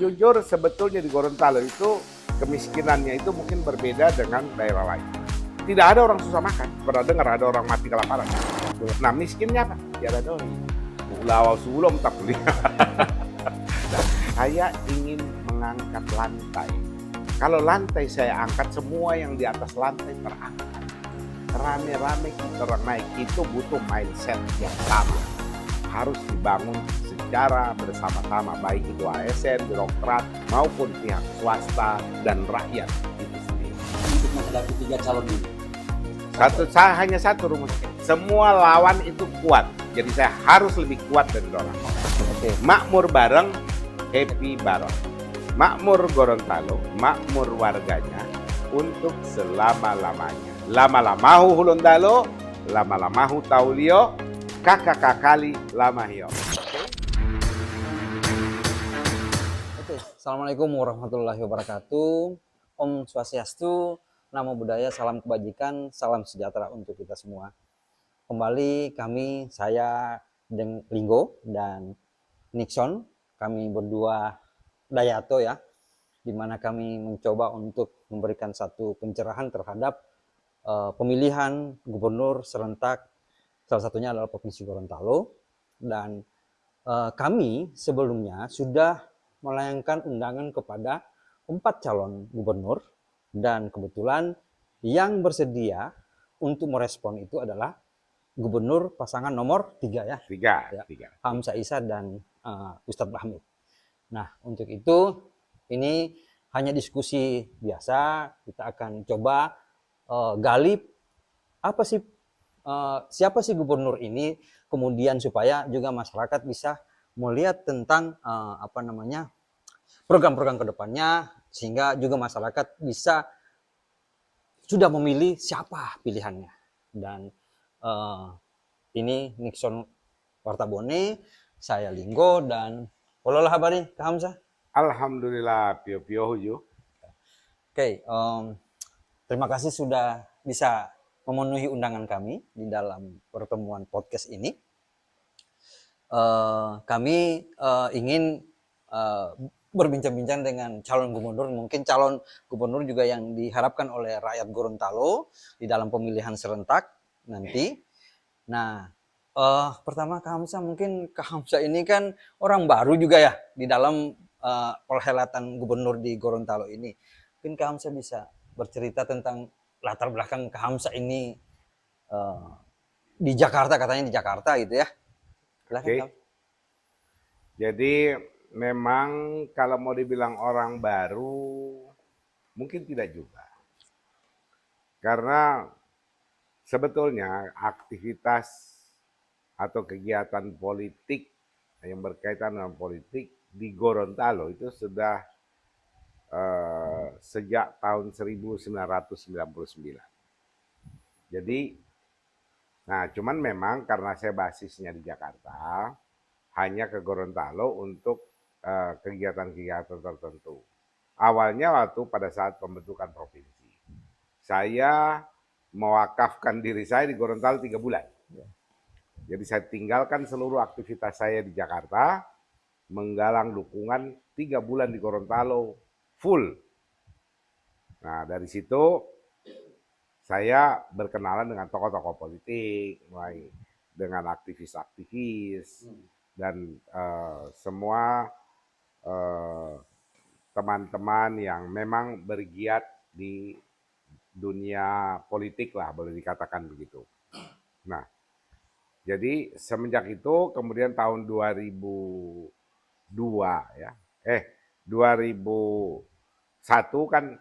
jujur sebetulnya di Gorontalo itu kemiskinannya itu mungkin berbeda dengan daerah lain. Tidak ada orang susah makan. Pernah dengar ada orang mati kelaparan? Nah, miskinnya apa? Tiada doi. Ulawau sulom tak beli. Saya ingin mengangkat lantai. Kalau lantai saya angkat, semua yang di atas lantai terangkat. Rame-rame kita orang naik, itu butuh mindset yang sama. Harus dibangun secara bersama-sama, baik itu ASN, birokrat, maupun pihak swasta dan rakyat itu sendiri. Untuk menghadapi 3 calon ini? Hanya satu rumusnya. Semua lawan itu kuat. Jadi saya harus lebih kuat dari orang. Oke. Makmur bareng, happy bareng. Makmur Gorontalo, makmur warganya untuk selama-lamanya. Lama-lamahu Hulundalo, lama-lamahu Taulio, kakak-kakali lamahio. Oke. Assalamualaikum warahmatullahi wabarakatuh. Om Swastiastu, Namo Buddhaya, salam kebajikan, salam sejahtera untuk kita semua. Kembali saya Linggo dan Nixon, kami berdua Dayato ya, di mana kami mencoba untuk memberikan satu pencerahan terhadap pemilihan gubernur serentak, salah satunya adalah Provinsi Gorontalo. Dan kami sebelumnya sudah melayangkan undangan kepada 4 calon gubernur, dan kebetulan yang bersedia untuk merespon itu adalah gubernur pasangan nomor 3 ya. Tiga. Hamzah Isa dan Ustadz Bahmid. Nah, untuk itu ini hanya diskusi biasa. Kita akan coba gali siapa sih gubernur ini, kemudian supaya juga masyarakat bisa melihat tentang program-program kedepannya, sehingga juga masyarakat bisa sudah memilih siapa pilihannya. Dan ini Nixon Wartabone, saya Linggo, dan Walolah habari Kak Hamzah. Alhamdulillah, pio-pio huju. Oke, terima kasih sudah bisa memenuhi undangan kami di dalam pertemuan podcast ini. Kami ingin berbincang-bincang dengan calon gubernur, mungkin calon gubernur juga yang diharapkan oleh rakyat Gorontalo di dalam pemilihan serentak nanti. Nah, pertama Kak Hamzah, mungkin Kak Hamzah ini kan orang baru juga ya di dalam perhelatan gubernur di Gorontalo ini. Mungkin Kak Hamzah bisa bercerita tentang latar belakang Kak Hamzah ini di Jakarta, katanya di Jakarta gitu ya. Silakan. Oke. Jadi memang kalau mau dibilang orang baru, mungkin tidak juga. Karena sebetulnya aktivitas atau kegiatan politik yang berkaitan dengan politik di Gorontalo itu sudah sejak tahun 1999. Jadi, nah cuman memang karena saya basisnya di Jakarta, hanya ke Gorontalo untuk kegiatan-kegiatan tertentu. Awalnya waktu pada saat pembentukan provinsi, saya mewakafkan diri saya di Gorontalo 3 bulan. Jadi saya tinggalkan seluruh aktivitas saya di Jakarta, menggalang dukungan 3 bulan di Gorontalo full. Nah dari situ saya berkenalan dengan tokoh-tokoh politik, mulai dengan aktivis-aktivis, dan semua teman-teman yang memang bergiat di dunia politik lah, boleh dikatakan begitu. Nah, jadi semenjak itu kemudian tahun 2002 ya, 2001 kan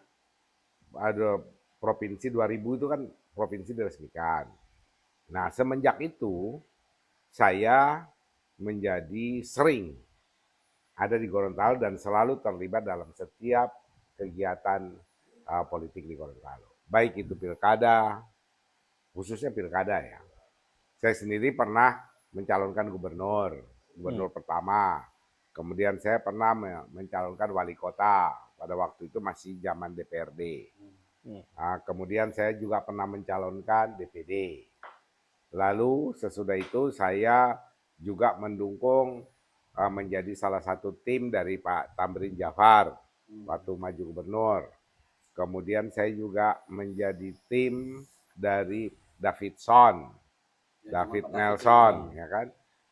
ada provinsi, 2000 itu kan provinsi diresmikan. Nah, semenjak itu saya menjadi sering ada di Gorontalo dan selalu terlibat dalam setiap kegiatan politik di Gorontalo. Baik itu pilkada, khususnya pilkada ya. Saya sendiri pernah mencalonkan gubernur pertama. Kemudian saya pernah mencalonkan wali kota, pada waktu itu masih zaman DPRD. Nah, kemudian saya juga pernah mencalonkan DPD. Lalu sesudah itu saya juga mendukung menjadi salah satu tim dari Pak Tamrin Jafar waktu maju gubernur. Kemudian saya juga menjadi tim dari Davidson, David Nelson, ya kan.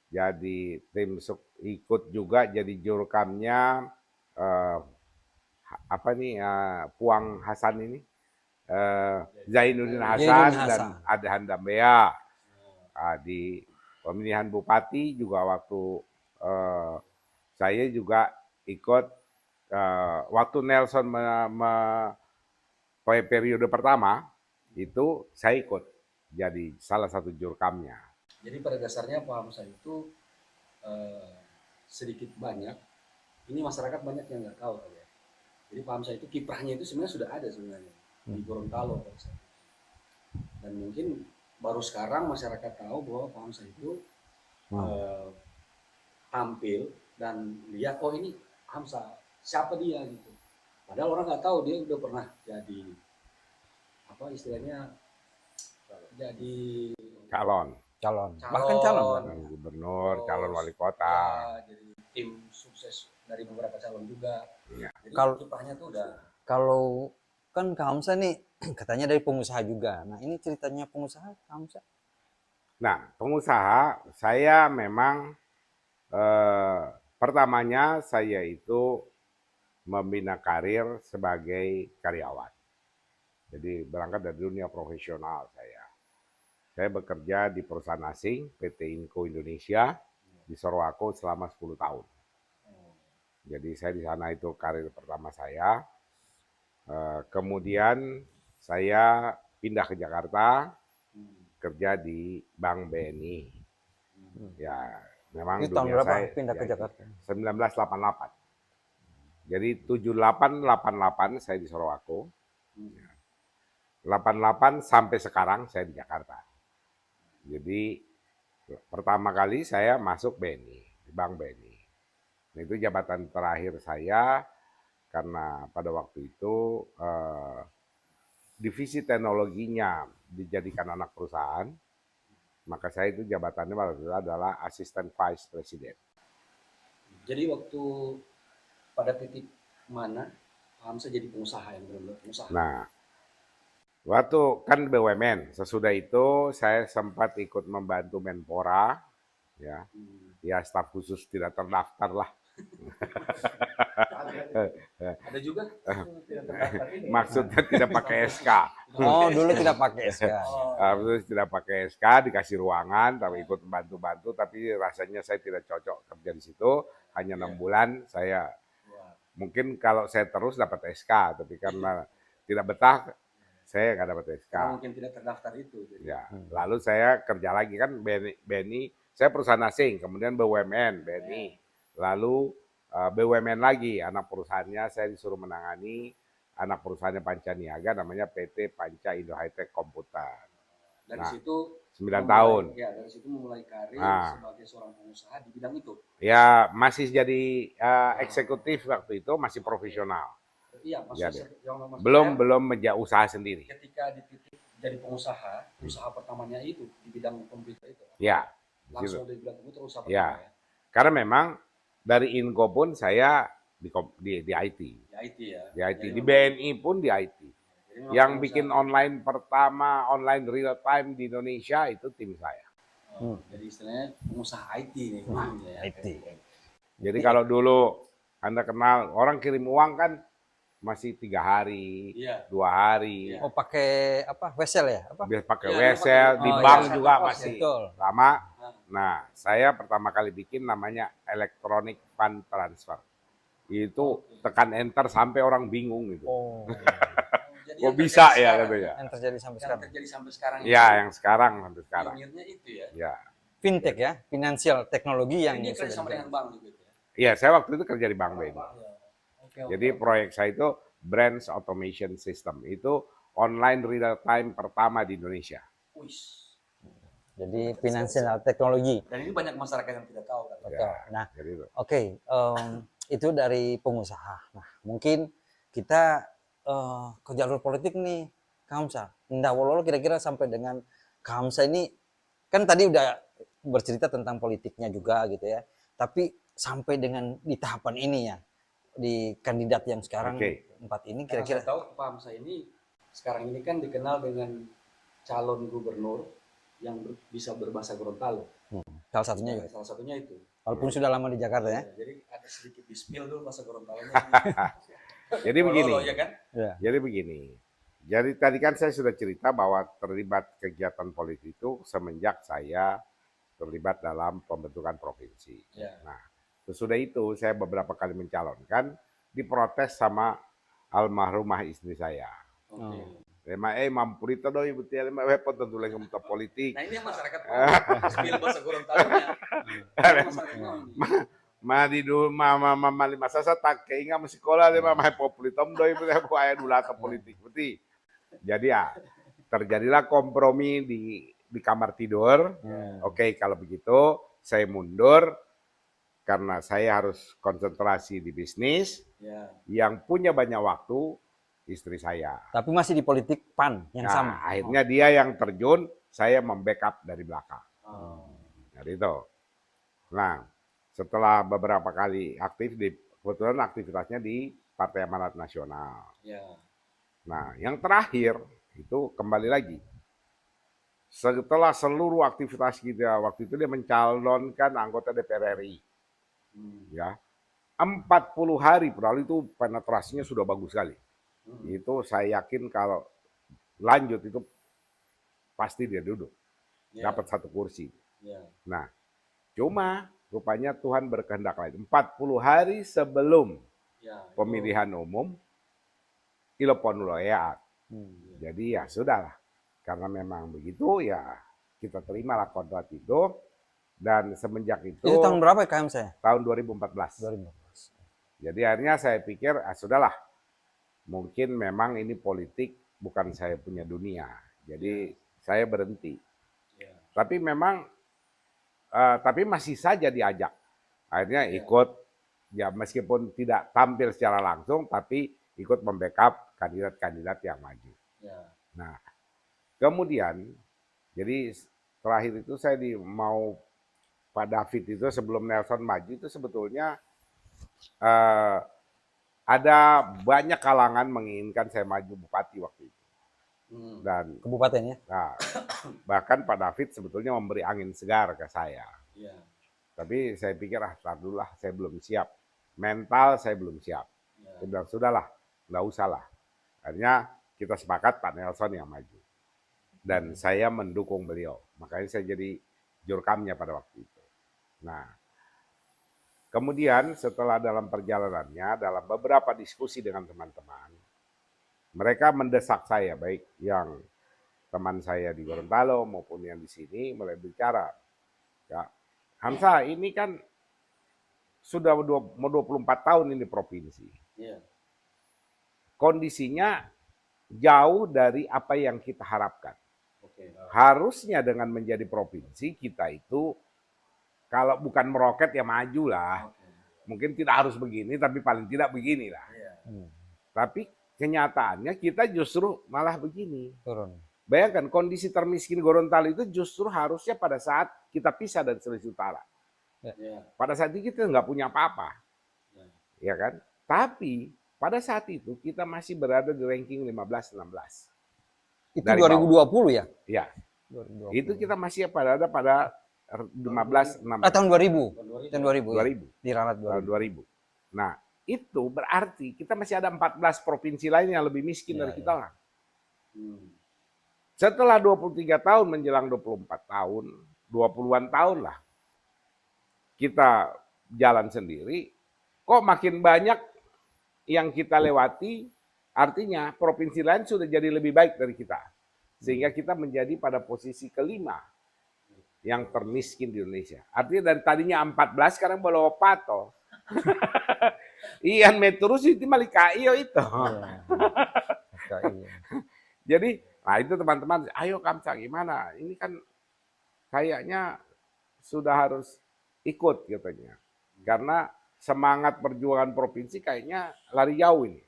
Jadi tim ikut juga jadi jurukamnya apa nih Puang Hasan ini, Zainuddin Hasan dan Adhan Dambea. Di pemilihan bupati juga waktu saya juga ikut waktu Nelson periode pertama itu saya ikut jadi salah satu jurkamnya. Jadi pada dasarnya Pak Hamzah itu sedikit banyak ini masyarakat banyak yang nggak tahu ya. Jadi Pak Hamzah itu kiprahnya itu sebenarnya sudah ada sebenarnya di Gorontalo dan mungkin baru sekarang masyarakat tahu bahwa Pak Hamzah itu tampil dan lihat oh ini Hamzah siapa dia gitu. Padahal orang nggak tahu dia udah pernah jadi apa istilahnya jadi calon gubernur, calon wali kota, ya, jadi tim sukses dari beberapa calon juga. Ya. Jadi kalau kiprahnya tuh udah. Kalau kan Kak Hamzah nih katanya dari pengusaha juga. Nah ini ceritanya pengusaha Kak Hamzah. Nah pengusaha saya memang pertamanya saya itu membina karir sebagai karyawan. Jadi berangkat dari dunia profesional saya. Saya bekerja di perusahaan asing, PT Inco Indonesia, di Sorowako selama 10 tahun. Jadi saya di sana itu karir pertama saya. Kemudian saya pindah ke Jakarta, kerja di Bank BNI. Ya, memang itu tahun berapa pindah ke Jakarta? 1988. Jadi 78-88 saya di Sorowako. 88 sampai sekarang saya di Jakarta. Jadi pertama kali saya masuk BNI, di Bank BNI. Nah, itu jabatan terakhir saya karena pada waktu itu divisi teknologinya dijadikan anak perusahaan, maka saya itu jabatannya waktu itu adalah asisten vice president. Jadi waktu pada titik mana Hamzah jadi pengusaha yang benar-benar pengusaha? Nah, waktu kan BUMN, sesudah itu saya sempat ikut membantu Menpora, ya, ya staf khusus tidak terdaftar lah. Ada juga tidak terdaftar ini. Maksudnya tidak pakai SK. Oh dulu tidak pakai SK. Terus tidak pakai SK, dikasih ruangan, tapi ikut bantu-bantu, tapi rasanya saya tidak cocok kerja di situ. Hanya 6 bulan saya, mungkin kalau saya terus dapat SK, tapi karena tidak betah. Saya nggak dapat SK. Mungkin tidak terdaftar itu. Jadi. Ya, lalu saya kerja lagi kan BNI, saya perusahaan asing, kemudian BUMN BNI, lalu BUMN lagi, anak perusahaannya saya disuruh menangani anak perusahaannya Panca Niaga, namanya PT Panca Indo High-Tech Komputer. Dari situ 9 tahun. Ya, dari situ memulai karir sebagai seorang pengusaha di bidang itu. Ya, masih jadi eksekutif waktu itu, masih profesional. Iya, belum menjadi usaha sendiri. Ketika di titik jadi pengusaha, usaha pertamanya itu di bidang komputer itu. Ya. Langsung di bidang komputer usaha ya. pertama ya. Karena memang dari Inco pun saya di IT. Di IT ya. Di IT. Di BNI pun di IT. Yang bikin online pertama, online real time di Indonesia itu tim saya. Jadi istilahnya pengusaha IT nih. IT. Jadi kalau dulu Anda kenal orang kirim uang kan masih 3 hari, 2 hari. Oh pakai apa? Wesel ya? Apa? Biar pakai wesel, di bank juga masih lama. Betul. Nah, saya pertama kali bikin namanya electronic fund transfer. Itu tekan enter sampai orang bingung gitu. Oh. Kok bisa ya katanya? Yang terjadi sampai sekarang. Terjadi sampai sekarang. Ya, yang sekarang sampai sekarang. Pionirnya itu ya. Ya. Fintech ya, finansial teknologi yang ini kerja sama dengan bank juga ya. Iya, saya waktu itu kerja di Bank BNI. Jadi proyek saya itu Branch Automation System, itu online real time pertama di Indonesia. Jadi finansial teknologi. Dan ini banyak masyarakat yang tidak tahu kan. Betul. Nah, oke, itu dari pengusaha. Nah, mungkin kita ke jalur politik nih, Kak Hamzah. Nggak wololo kira-kira sampai dengan Kak Hamzah ini kan tadi udah bercerita tentang politiknya juga gitu ya. Tapi sampai dengan di tahapan ini ya, di kandidat yang sekarang Oke. 4 ini Karena kira-kira. saya tahu Pak Hamzah ini sekarang ini kan dikenal dengan calon gubernur yang bisa berbahasa Gorontalo. Salah satunya Nah, juga. salah satunya itu. Walaupun sudah lama di Jakarta ya. Ya, jadi ada sedikit di spill dulu bahasa Gorontalonya. Jadi begini. Pololo, ya kan? Ya. Jadi begini. Jadi tadi kan saya sudah cerita bahwa terlibat kegiatan politik itu semenjak saya terlibat dalam pembentukan provinsi. Ya. Nah, sesudah itu saya beberapa kali mencalonkan, diprotes sama almarhumah istri saya. Oke. Lema mampu itu doi betul lema wepot tentu lagi muta politik. Nah, ini yang masyarakat mau spill bahasa Gorontalonya. Masyarakat mau ini. Di dulu mama lima sasa tak keingat masih sekolah lima mah populitom doi betul ayah dulu atau politik betul. Jadi ya terjadilah kompromi di kamar tidur. Oke, kalau begitu saya mundur karena saya harus konsentrasi di bisnis. Ya. Yang punya banyak waktu istri saya. Tapi masih di politik PAN yang Nah, sama. akhirnya dia yang terjun, saya membackup dari belakang. Oh. Jadi itu. Nah, setelah beberapa kali aktif kebetulan aktivitasnya di Partai Amanat Nasional. Ya. Nah, yang terakhir itu kembali lagi. Setelah seluruh aktivitas kita waktu itu dia mencalonkan anggota DPR RI. Ya. 40 hari padahal itu penetrasinya sudah bagus sekali. Itu saya yakin kalau lanjut itu pasti dia duduk. Ya. Dapat 1 kursi. Ya. Nah, cuma rupanya Tuhan berkehendak lain. 40 hari sebelum Ya, itu. pemilihan umum, ilepon loyaat. Jadi ya sudahlah. Karena memang begitu ya kita terimalah kontrak itu. Dan semenjak itu tahun berapa ya KM saya? tahun 2014. 2014. Jadi akhirnya saya pikir sudahlah. Mungkin memang ini politik bukan saya punya dunia. Jadi saya berhenti. Ya. Tapi memang tapi masih saja diajak. Akhirnya ikut ya meskipun tidak tampil secara langsung tapi ikut membackup kandidat-kandidat yang maju. Ya. Nah, kemudian jadi terakhir itu saya mau Pak David itu sebelum Nelson maju itu sebetulnya ada banyak kalangan menginginkan saya maju bupati waktu itu. Dan Kabupaten ya? nah, bahkan Pak David sebetulnya memberi angin segar ke saya. Ya. Tapi saya pikir tar dulu lah, saya belum siap. Mental saya belum siap. Ya. Saya bilang sudahlah, nggak usah lah. Akhirnya kita sepakat Pak Nelson yang maju. Dan saya mendukung beliau. Makanya saya jadi jurkamnya pada waktu itu. Nah, kemudian setelah dalam perjalanannya, dalam beberapa diskusi dengan teman-teman, mereka mendesak saya, baik yang teman saya di Gorontalo maupun yang di sini, mulai bicara. Ya, Hamzah, ini kan sudah 24 tahun ini provinsi. Ya. Kondisinya jauh dari apa yang kita harapkan. Oke. Harusnya dengan menjadi provinsi, kita itu kalau bukan meroket ya maju lah. Oke. Mungkin tidak harus begini, tapi paling tidak beginilah. Ya. Tapi kenyataannya kita justru malah begini. Turun. Bayangkan kondisi termiskin Gorontalo itu justru harusnya pada saat kita pisah dari Sulawesi Utara. Ya. Pada saat itu kita nggak punya apa-apa. Ya kan? Tapi pada saat itu kita masih berada di ranking 15-16. Itu Dari 2020 ya? Ya, 2020. itu kita masih berada pada 15-16. Tahun 2000. Tahun 2000. 2000. Di ranat Tahun 2000. 2000. Nah, itu berarti kita masih ada 14 provinsi lain yang lebih miskin dari kita lah. Setelah 23 tahun menjelang 24 tahun, 20-an tahun lah, kita jalan sendiri, kok makin banyak yang kita lewati, artinya provinsi lain sudah jadi lebih baik dari kita. Sehingga kita menjadi pada posisi kelima yang termiskin di Indonesia. Artinya dari tadinya 14, sekarang belum pato. Ian meterus itu malika iyo itu. Jadi, nah itu teman-teman, ayo Kamsa gimana? Ini kan kayaknya sudah harus ikut katanya. Karena semangat perjuangan provinsi kayaknya lari jauh ini.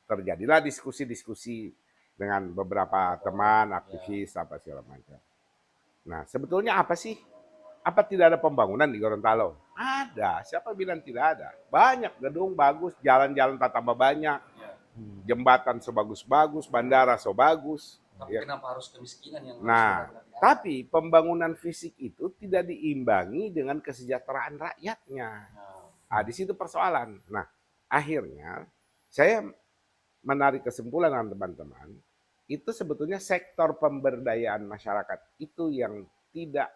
Terjadilah diskusi-diskusi dengan beberapa teman, aktivis, apa segala macam. Nah, sebetulnya apa sih Apa tidak ada pembangunan di Gorontalo? Ada. Siapa bilang tidak ada? Banyak gedung bagus, jalan-jalan tambah banyak, Ya. jembatan sebagus-bagus, bandara sebagus. Tapi Ya. kenapa harus kemiskinan yang harus Nah, benar-benar diangkat? tapi pembangunan fisik itu tidak diimbangi dengan kesejahteraan rakyatnya. Nah, Di situ persoalan. Nah, akhirnya saya menarik kesimpulan dengan teman-teman, itu sebetulnya sektor pemberdayaan masyarakat itu yang tidak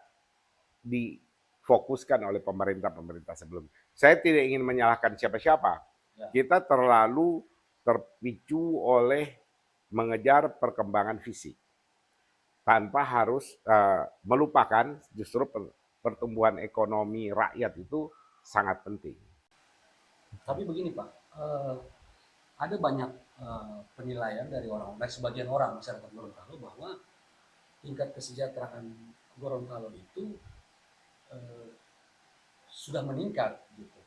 difokuskan oleh pemerintah-pemerintah sebelumnya. Saya tidak ingin menyalahkan siapa-siapa. Ya. Kita terlalu terpicu oleh mengejar perkembangan fisik tanpa harus melupakan justru pertumbuhan ekonomi rakyat itu sangat penting. tapi begini Pak, ada banyak penilaian dari sebagian orang masyarakat Gorontalo bahwa tingkat kesejahteraan Gorontalo itu sudah meningkat gitu.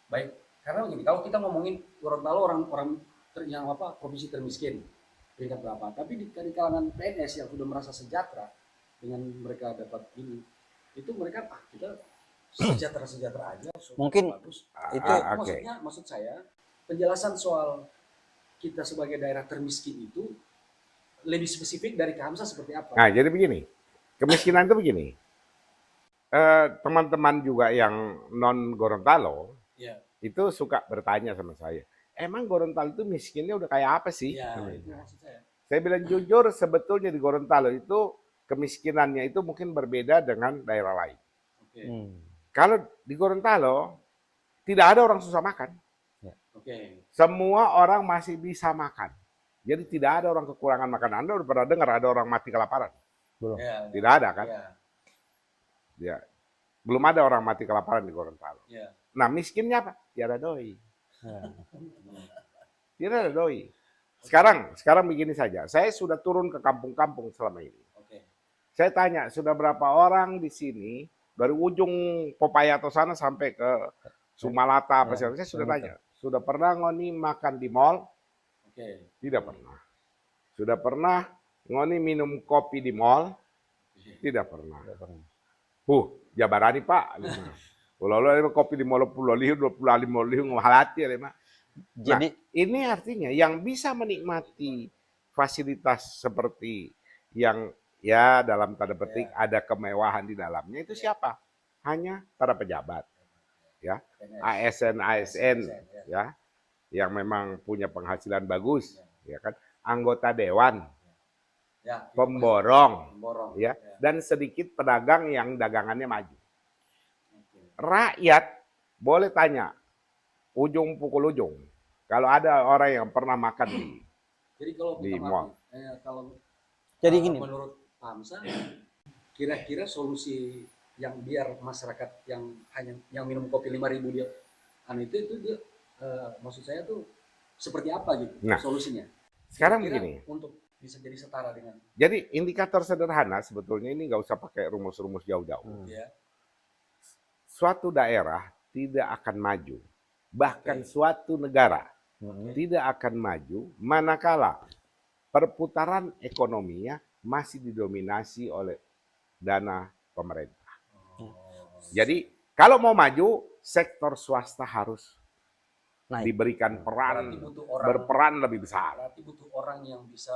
Baik, karena begini, kalau kita ngomongin Gorontalo orang yang provinsi termiskin peringkat berapa, tapi di kalangan PNS yang sudah merasa sejahtera dengan mereka dapat ini, itu mereka kita sejahtera aja, Mungkin bagus. itu Oke. Maksud saya penjelasan soal kita sebagai daerah termiskin itu lebih spesifik dari Kamsa seperti apa? Nah, jadi begini, kemiskinan itu begini. Teman-teman juga yang non Gorontalo Ya, itu suka bertanya sama saya, emang Gorontalo itu miskinnya udah kayak apa sih? ya itu maksud saya. Saya bilang jujur, sebetulnya di Gorontalo itu kemiskinannya itu mungkin berbeda dengan daerah lain. Oke, Kalau di Gorontalo tidak ada orang susah makan, oke. semua orang masih bisa makan. Jadi tidak ada orang kekurangan makan. Anda udah pernah dengar ada orang mati kelaparan? belum. Ya, Tidak ada kan? ya, Ya, belum ada orang mati kelaparan di Gorontalo. ya. Nah, miskinnya apa? Tiada doi. Tiada doi. Sekarang begini saja. Saya sudah turun ke kampung-kampung selama ini. Oke. Saya tanya, sudah berapa orang di sini dari ujung Popayato sana sampai ke Sumalata apa Ya, saya sudah Sumatera. tanya, sudah pernah ngoni makan di mall? Oke. Tidak pernah. Sudah pernah ngoni minum kopi di mall? Tidak pernah. Jabarani Pak. Pulau kopi di mall Pulau Liu, 25 Liu ngahalati ya, Nah, Jadi ini artinya yang bisa menikmati fasilitas seperti yang ya dalam tanda petik ada kemewahan di dalamnya itu siapa? Hanya para pejabat, ya, ASN ya, yang memang punya penghasilan bagus, ya kan, anggota dewan, Ya, pemborong, pemborong. ya, dan sedikit pedagang yang dagangannya maju. Oke. Rakyat boleh tanya ujung pukul ujung. Kalau ada orang yang pernah makan Jadi kalau di minta mall. maaf, kalau jadi gini, menurut Hamsa, kira-kira solusi yang biar masyarakat yang minum kopi 5.000 dia itu dia maksud saya tuh seperti apa gitu Nah, solusinya? sekarang Kira-kira begini. untuk bisa jadi setara dengan Jadi indikator sederhana sebetulnya ini nggak usah pakai rumus-rumus jauh-jauh. ya. Suatu daerah tidak akan maju, bahkan Oke. suatu negara Hmm. tidak akan maju manakala perputaran ekonominya masih didominasi oleh dana pemerintah. Jadi kalau mau maju, sektor swasta harus Naik. diberikan peran, Berarti butuh orang berperan lebih besar. berarti butuh orang yang bisa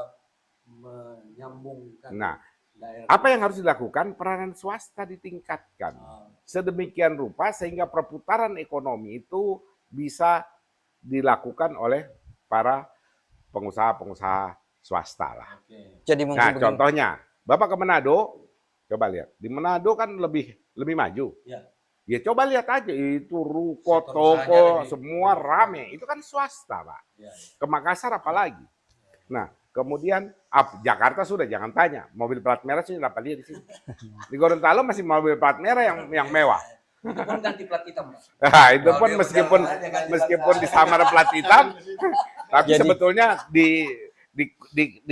menyambungkan Nah, daerah. apa yang harus dilakukan? Peranan swasta ditingkatkan sedemikian rupa sehingga perputaran ekonomi itu bisa dilakukan oleh para pengusaha-pengusaha swasta lah. Oke. Jadi mungkin Nah, begini. contohnya, Bapak ke Manado, coba lihat. Di Manado kan lebih maju. Ya. Ya coba lihat aja itu ruko, Sektor toko, usahanya lebih- semua rame. Itu kan swasta, Pak. Ya, ya. Ke Makassar apalagi. Nah, kemudian Jakarta sudah jangan tanya, mobil plat merah sih dapat lihat di sini. Di Gorontalo masih mobil plat merah yang mewah. Itu pun ganti plat hitam, Pak. Nah, itu pun dia meskipun udah ganti plat meskipun merah. disamar plat hitam, tapi Jadi- sebetulnya di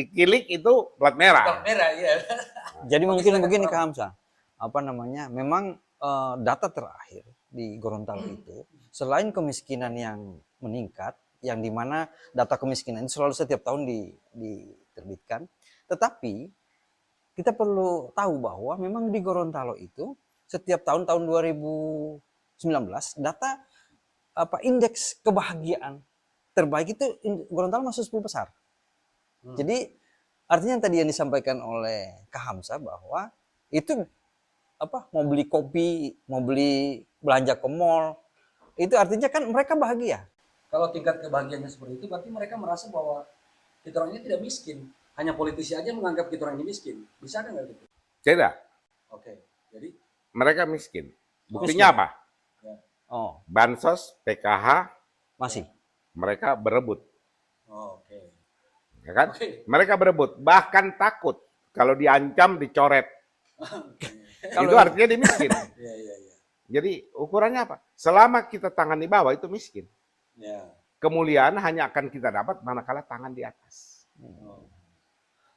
kilik itu plat Plat merah. merah, iya. Jadi mungkin silakan, begini Prof. Kak Hamzah, apa namanya? Memang data terakhir di Gorontalo itu selain kemiskinan yang meningkat, yang dimana data kemiskinan itu selalu setiap tahun diterbitkan, tetapi kita perlu tahu bahwa memang di Gorontalo itu setiap tahun 2019 data indeks kebahagiaan terbaik itu Gorontalo masuk 10 besar. Jadi artinya yang tadi yang disampaikan oleh Kak Hamzah bahwa itu mau beli kopi, mau beli belanja ke mall, itu artinya kan mereka bahagia. Kalau tingkat kebahagiaannya seperti itu, berarti mereka merasa bahwa kita orang ini tidak miskin. Hanya politisi aja menganggap kita orang ini miskin. Bisa ada nggak gitu? Tidak, Oke, jadi mereka miskin. Buktinya apa? Oh, Bansos, PKH, masih. mereka berebut. oke. Ya kan? Oke. Mereka berebut, bahkan takut kalau diancam dicoret. Kalau itu artinya dia miskin. Iya, iya, iya. Jadi ukurannya apa? Selama kita tangan di bawah itu miskin. Ya. Kemuliaan hanya akan kita dapat manakala tangan di atas. Oh.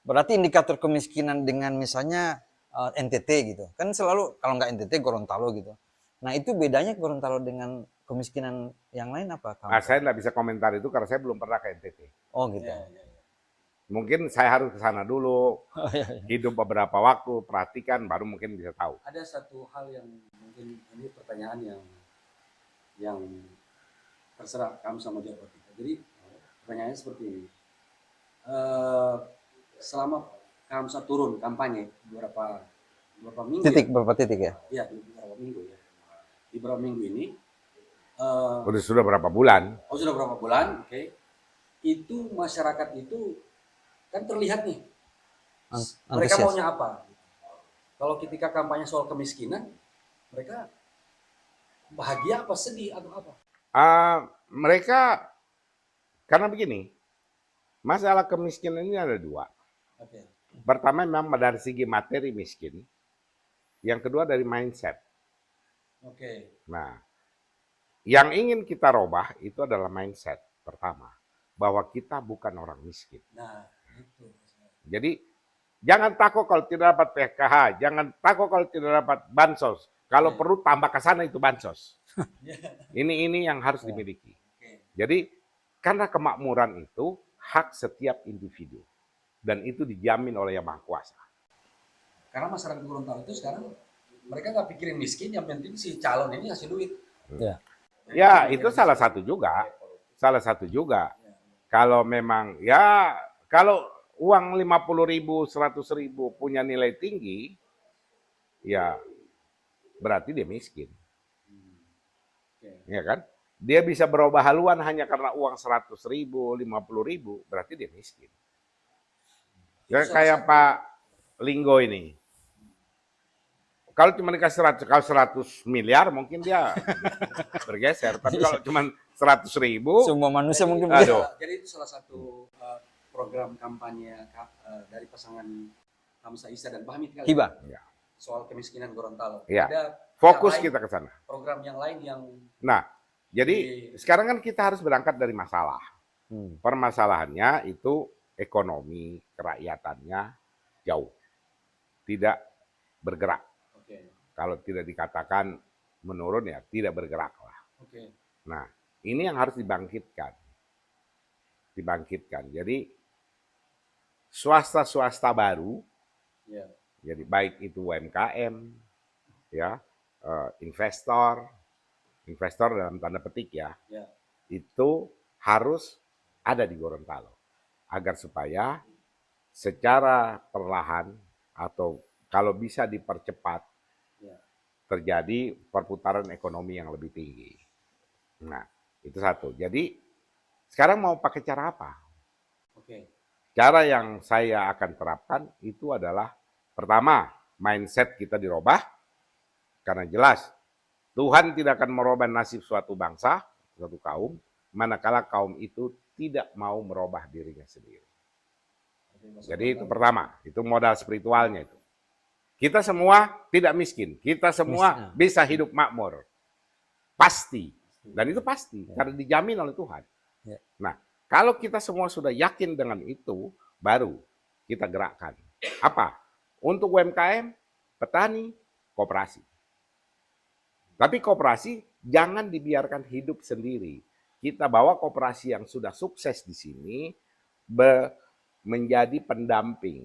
Berarti indikator kemiskinan dengan misalnya NTT gitu. Kan selalu kalau nggak NTT Gorontalo gitu. Nah, itu bedanya Gorontalo dengan kemiskinan yang lain apa? Nah, saya nggak bisa komentar itu karena saya belum pernah ke NTT. Oh, gitu. Ya, ya, ya. Mungkin saya harus ke sana dulu, Oh, iya, iya. hidup beberapa waktu, perhatikan, baru mungkin bisa tahu. Ada satu hal yang mungkin ini pertanyaan yang terserah kamu sama jawab kita. Jadi pertanyaannya seperti ini. Selama Kamsa turun kampanye beberapa minggu, Berapa titik ya? ya beberapa minggu ya. Di beberapa minggu ini, Sudah berapa bulan? sudah berapa bulan, oke. Itu masyarakat itu kan terlihat nih, mereka Antusias. maunya apa? Kalau ketika kampanye soal kemiskinan, mereka bahagia apa sedih atau apa? Mereka, karena begini, masalah kemiskinan ini ada dua. Oke. Pertama memang dari segi materi miskin, yang kedua dari mindset. Oke. Nah, yang ingin kita robah itu adalah mindset pertama, bahwa kita bukan orang miskin. Nah, itu. Jadi jangan takut kalau tidak dapat PKH, jangan takut kalau tidak dapat bansos. Kalau perlu tambah ke sana itu bansos. Ini yang harus dimiliki. Oke. Jadi karena kemakmuran itu hak setiap individu dan itu dijamin oleh Yang Maha Kuasa. Karena masyarakat Gorontalo itu sekarang mereka nggak pikirin miskin, yang penting si calon ini ngasih duit. Ya. Ya, itu salah satu juga. Salah satu juga. Kalau memang ya kalau uang 50.000, 100.000 punya nilai tinggi, ya berarti dia miskin. Oke. Ya kan? Dia bisa berubah haluan hanya karena uang 100.000, 50.000, berarti dia miskin. Ya, kayak Pak Linggo ini. Kalau cuma dikasih 100 miliar mungkin dia bergeser. Tapi kalau cuma 100.000, Semua manusia mungkin aduh. Jadi itu salah satu program kampanye dari pasangan Hamzah Isa dan Bahmi kali. hibah. Ya. Soal kemiskinan Gorontalo. Ya. Ada Fokus yang lain, kita ke sana. program yang lain yang Nah, jadi sekarang kan kita harus berangkat dari masalah. Permasalahannya itu ekonomi kerakyatannya jauh. Tidak bergerak. Oke. Kalau tidak dikatakan menurun ya tidak bergerak lah. Oke. Nah, ini yang harus dibangkitkan. Dibangkitkan. Jadi swasta-swasta baru, Ya. jadi baik itu UMKM, ya, investor dalam tanda petik ya, Ya. itu harus ada di Gorontalo agar supaya secara perlahan atau kalau bisa dipercepat Ya. terjadi perputaran ekonomi yang lebih tinggi. Nah, itu satu. Jadi sekarang mau pakai cara apa? Oke. Cara yang saya akan terapkan itu adalah pertama, mindset kita dirubah karena jelas Tuhan tidak akan merubah nasib suatu bangsa, suatu kaum, manakala kaum itu tidak mau merubah dirinya sendiri. Jadi itu pertama, itu modal spiritualnya itu. Kita semua tidak miskin, kita semua bisa hidup makmur. Pasti. Dan itu pasti, karena dijamin oleh Tuhan. Nah, kalau kita semua sudah yakin dengan itu, baru kita gerakkan. Apa? Untuk UMKM, petani, koperasi. Tapi koperasi jangan dibiarkan hidup sendiri. Kita bawa koperasi yang sudah sukses di sini menjadi pendamping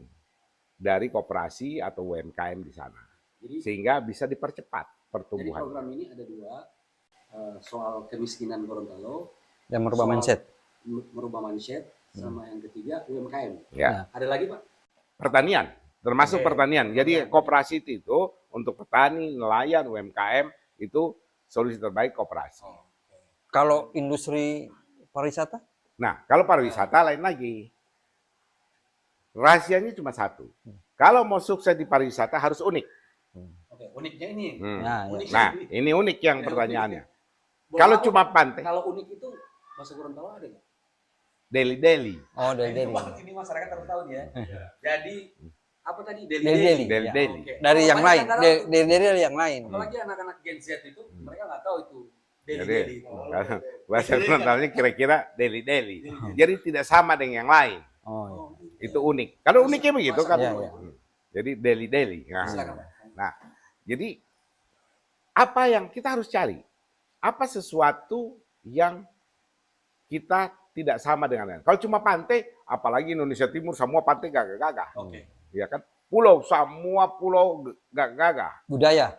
dari koperasi atau UMKM di sana. Jadi sehingga bisa dipercepat jadi pertumbuhan. program ini ada dua, soal kemiskinan Gorontalo, Yang merubah soal mindset. merubah mindset, sama yang ketiga UMKM. Ya, Ada lagi Pak? pertanian, termasuk Oke, pertanian. Jadi pertanian. koperasi itu untuk petani, nelayan, UMKM itu solusi terbaik koperasi. Oh, Kalau industri pariwisata? Nah, kalau pariwisata lain lagi. Rahasianya cuma satu. Kalau mau sukses di pariwisata harus unik. oke, uniknya ini. Nah, ya. Uniknya Nah, ini. ini unik yang Ya, pertanyaannya. Boleh Kalau tahu, cuma Pak, pantai, kalau unik itu bahasa Gorontalo ada nggak? deli-deli. Oh, dari Ini masyarakat harus tahu nih ya. Jadi apa tadi? Deli. Deli-deli. Oke. Dari yang lain. Banyak kan Dari yang lain. apalagi anak-anak Gen Z itu mereka nggak tahu itu Jadi, deli-deli. bahasa Gorontalonya kira-kira deli-deli. Jadi tidak sama dengan yang lain. Oh, Itu unik. Kalau uniknya begitu kan. Iya, iya. Jadi deli-deli. Silakan, Pak. Nah, jadi apa yang kita harus cari? Apa sesuatu yang kita tidak sama dengan lain? Kalau cuma pantai, apalagi Indonesia Timur semua pantai gagah-gagah. Oke. Ya kan? Pulau, semua pulau gagah-gagah. budaya.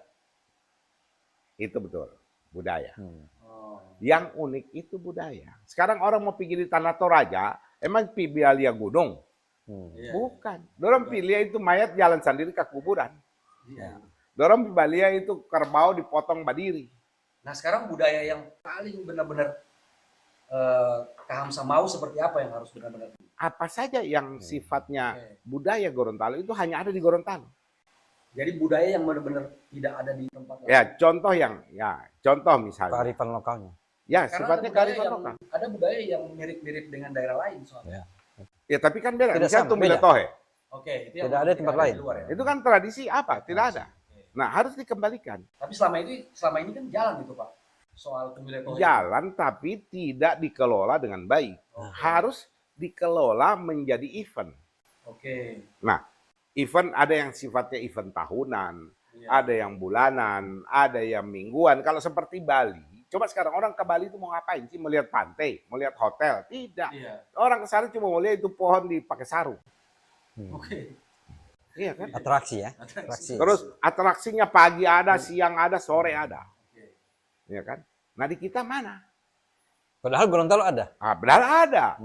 Itu betul, budaya. Oh. Yang unik itu budaya. Sekarang orang mau pergi di Tanah Toraja, emang pilih lihat gunung? Iya. Bukan. Dorong pilih itu mayat jalan sendiri ke kuburan. Iya. Dorong Balia itu kerbau dipotong berdiri. Nah sekarang budaya yang paling benar-benar Kak Hamzah mau seperti apa yang harus benar-benar? Apa saja yang sifatnya Oke. budaya Gorontalo itu hanya ada di Gorontalo. Jadi budaya yang benar-benar tidak ada di tempat lain. Ya, contoh misalnya. Kearifan lokalnya. Ya, Karena sifatnya kearifan lokal. ada budaya yang mirip-mirip dengan daerah lain soalnya. Ya, tapi kan beda. Tidak Misalnya sama, Tumbile beda. Tohe. Oke, itu yang Tidak ada tempat lain. di luar ya. Itu kan tradisi apa? Tidak ada. Oke. Nah, harus dikembalikan. Tapi selama ini kan jalan itu Pak. Soal Tumbile Tohe. Jalan tapi tidak dikelola dengan baik. Oke. Harus dikelola menjadi event. Oke. Nah, event ada yang sifatnya event tahunan, Iya. ada yang bulanan, ada yang mingguan. Kalau seperti Bali, coba sekarang orang ke Bali itu mau ngapain sih? Melihat pantai, melihat hotel? Tidak. Iya. Orang ke sana cuma mau lihat itu pohon dipakai sarung. Oke. Iya kan? Atraksi ya. Atraksi. Terus atraksinya pagi ada, siang ada, sore ada. Oke. Iya kan? Nah di kita mana? Padahal Gorontalo ada. Ah, benar ada.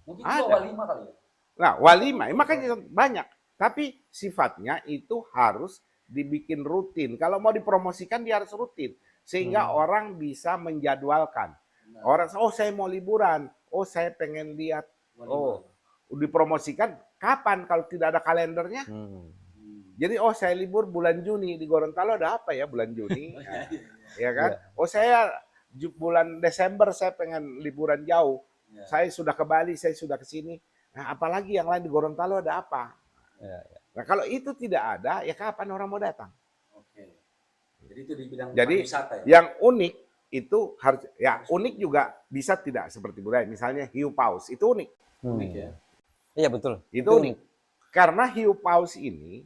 Mungkin Ada. itu walima kali ya. Nah, walima, makanya banyak. Tapi sifatnya itu harus dibikin rutin. Kalau mau dipromosikan dia harus rutin. Sehingga orang bisa menjadwalkan. Benar. Orang, oh saya mau liburan. Oh saya pengen lihat. Walima. Oh, dipromosikan kapan kalau tidak ada kalendernya? Jadi oh saya libur bulan Juni. Di Gorontalo ada apa ya bulan Juni? Nah, ya kan? Oh saya bulan Desember saya pengen liburan jauh. Iya. Saya sudah ke Bali, saya sudah ke sini. Nah, apalagi yang lain di Gorontalo ada apa? Ya, Nah, kalau itu tidak ada, ya kapan orang mau datang? Oke. Jadi itu di bidang Jadi pariwisata ya. yang unik itu harus, ya unik juga bisa tidak seperti budaya. Misalnya hiu paus, itu unik. Unik ya. Iya betul. Itu unik. Karena hiu paus ini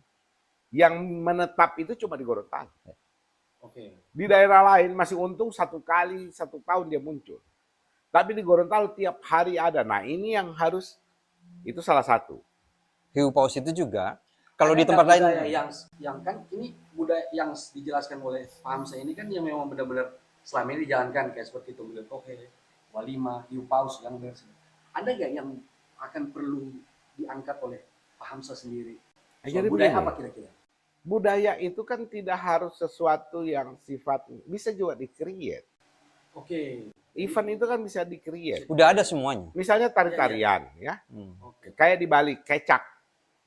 yang menetap itu cuma di Gorontalo. Oke. Di daerah lain masih untung 1 tahun dia muncul. Tapi di Gorontalo tiap hari ada. Nah ini yang harus, itu salah satu. Hiu paus itu juga kalau Ada di tempat lain budaya yang kan ini budaya yang dijelaskan oleh Pak Hamzah ini kan yang memang benar-benar selama ini dijalankan kayak seperti Tumbile Tohe, walima, hiu paus yang benar. Ada nggak yang akan perlu diangkat oleh Pak Hamzah sendiri? Jadi Budaya begini. apa kira-kira? Budaya itu kan tidak harus sesuatu yang sifat, bisa juga di-create. Oke. Event itu kan bisa di-create. udah ada semuanya. Misalnya tari-tarian, ya. Oke. Kayak di Bali, kecak.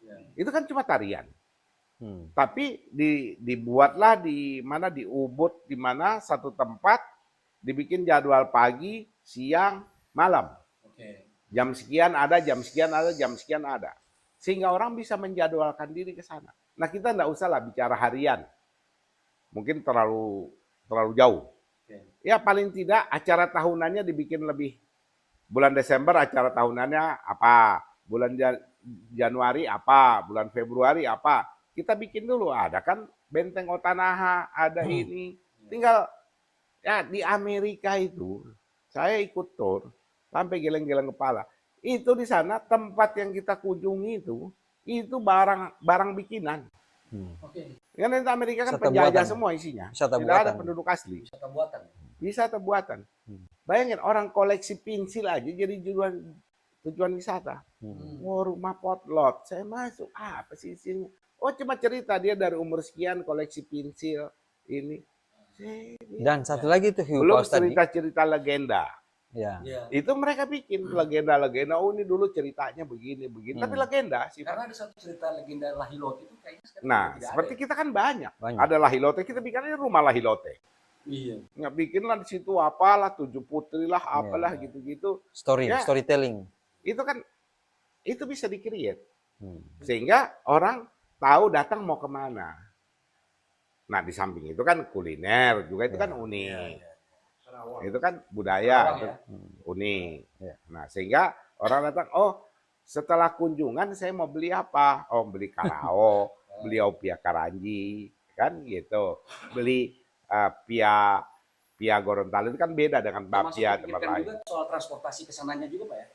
Ya. Itu kan cuma tarian. Tapi dibuatlah di mana, di Ubud, di mana satu tempat, dibikin jadwal pagi, siang, malam. Oke. Jam sekian ada, jam sekian ada, jam sekian ada. Sehingga orang bisa menjadwalkan diri ke sana. Nah kita nggak usah lah bicara harian. Mungkin terlalu jauh. Oke. Ya paling tidak acara tahunannya dibikin lebih. Bulan Desember acara tahunannya apa? Bulan Januari apa? Bulan Februari apa? Kita bikin dulu. Ada kan Benteng Otanaha, ada ini. Tinggal ya di Amerika itu saya ikut tour sampai geleng-geleng kepala. Itu di sana tempat yang kita kunjungi itu barang bikinan. Oke. Kan itu Amerika kan Wisata penjajah buatan. semua isinya. Wisata Tidak ada buatan. penduduk asli. Wisata buatan. Wisata buatan. Bayangin orang koleksi pensil aja jadi tujuan wisata. Oh, rumah potlot, saya masuk. Apa sih isinya? Oh, cuma cerita dia dari umur sekian koleksi pensil ini. Dan satu lagi tuh hiu Belum paus tadi. cerita-cerita legenda. Ya. Ya. Itu mereka bikin legenda-legenda. Oh, ini dulu ceritanya begini. Tapi legenda sih. Karena ada satu cerita legenda Lahilote itu kayaknya sekarang Nah, udah tidak seperti ada. kita kan banyak. Banyak. Ada Lahilote, kita bikinnya rumah Lahilote. Iya. Nggak bikinlah di situ apalah, 7 putri lah, apalah gitu-gitu. Story, Ya. storytelling. Itu kan, itu bisa di-create. Sehingga orang tahu datang mau kemana. Nah, di samping itu kan kuliner juga itu kan unik. Karawang. Itu kan budaya, Karawang, itu ya. unik. Ya. Nah, sehingga orang datang, oh setelah kunjungan saya mau beli apa? Oh, beli kalao, beli opia karanji, kan gitu. Beli pia Gorontalo itu kan beda dengan Termasuk bapia tempat dipikirkan lain. juga soal transportasi kesananya juga Pak ya.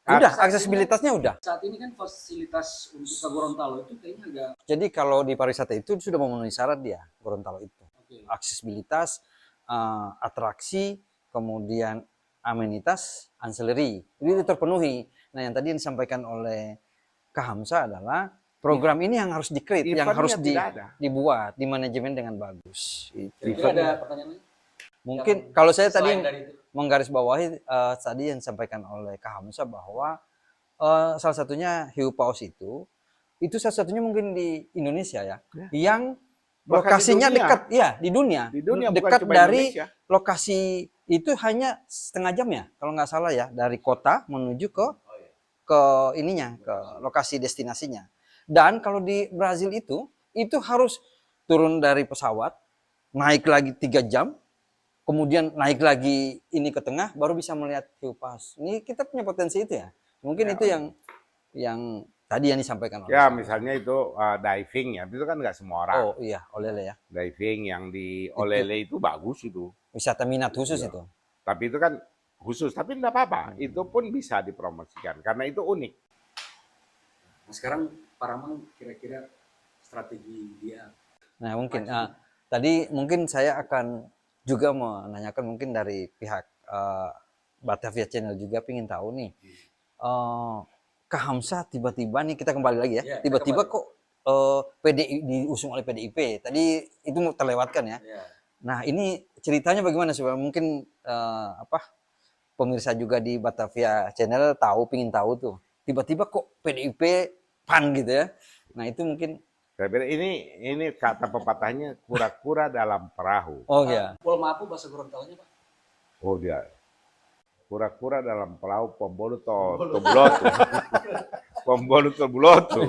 Udah, Saat aksesibilitasnya udah. Saat ini kan fasilitas untuk ke Gorontalo itu kayaknya agak Jadi kalau di pariwisata itu sudah memenuhi syarat dia, Gorontalo itu. oke. Aksesibilitas, atraksi, kemudian amenitas, ancillary. Itu terpenuhi. Nah, yang tadi yang disampaikan oleh Kak Hamzah adalah program ini yang harus di-create, yang Eventnya harus tidak ada. dibuat, di manajemen dengan bagus. Kira-kira ada pertanyaan lain? Mungkin kalau saya tadi Selain dari itu. menggarisbawahi tadi yang disampaikan oleh Kak Hamzah bahwa salah satunya hiu paus itu salah satunya mungkin di Indonesia ya, yang Bahkan lokasinya di dunia. dekat, ya di dunia, Di dunia bukan dekat cuma dari Indonesia. lokasi itu hanya setengah jam ya, kalau nggak salah ya, dari kota menuju ke ininya, ke lokasi destinasinya. Dan kalau di Brazil itu harus turun dari pesawat, naik lagi 3 jam, kemudian naik lagi ini ke tengah, baru bisa melihat hiu paus. Ini kita punya potensi itu ya. Mungkin itu yang tadi yang disampaikan oleh Ya, Pak. misalnya itu diving ya, itu kan nggak semua orang. Oh iya, olele ya. Diving yang di Olele itu bagus itu. Wisata minat khusus Iya. itu. Tapi itu kan khusus, tapi enggak apa-apa. Itu pun bisa dipromosikan karena itu unik. Nah, sekarang Pak Ramang kira-kira strategi dia Nah, mungkin tadi mungkin saya akan juga menanyakan mungkin dari pihak Batavia Channel juga ingin tahu nih. Kak Hamzah tiba-tiba nih, kita kembali lagi ya. Iya, kita Tiba-tiba kembali. kok PDI diusung oleh PDIP. Tadi itu terlewatkan ya. ya. Nah, ini ceritanya bagaimana supaya mungkin pemirsa juga di Batavia Channel pingin tahu tuh. Tiba-tiba kok PDIP PAN gitu ya. Nah, itu mungkin Saya pikir ini kata pepatahnya kura-kura dalam perahu. oh ya. Pol Mapu bahasa Gorontalonya Pak. Oh dia. Kura-kura dalam perahu pembolu tobulotu. Pembolu tobulotu.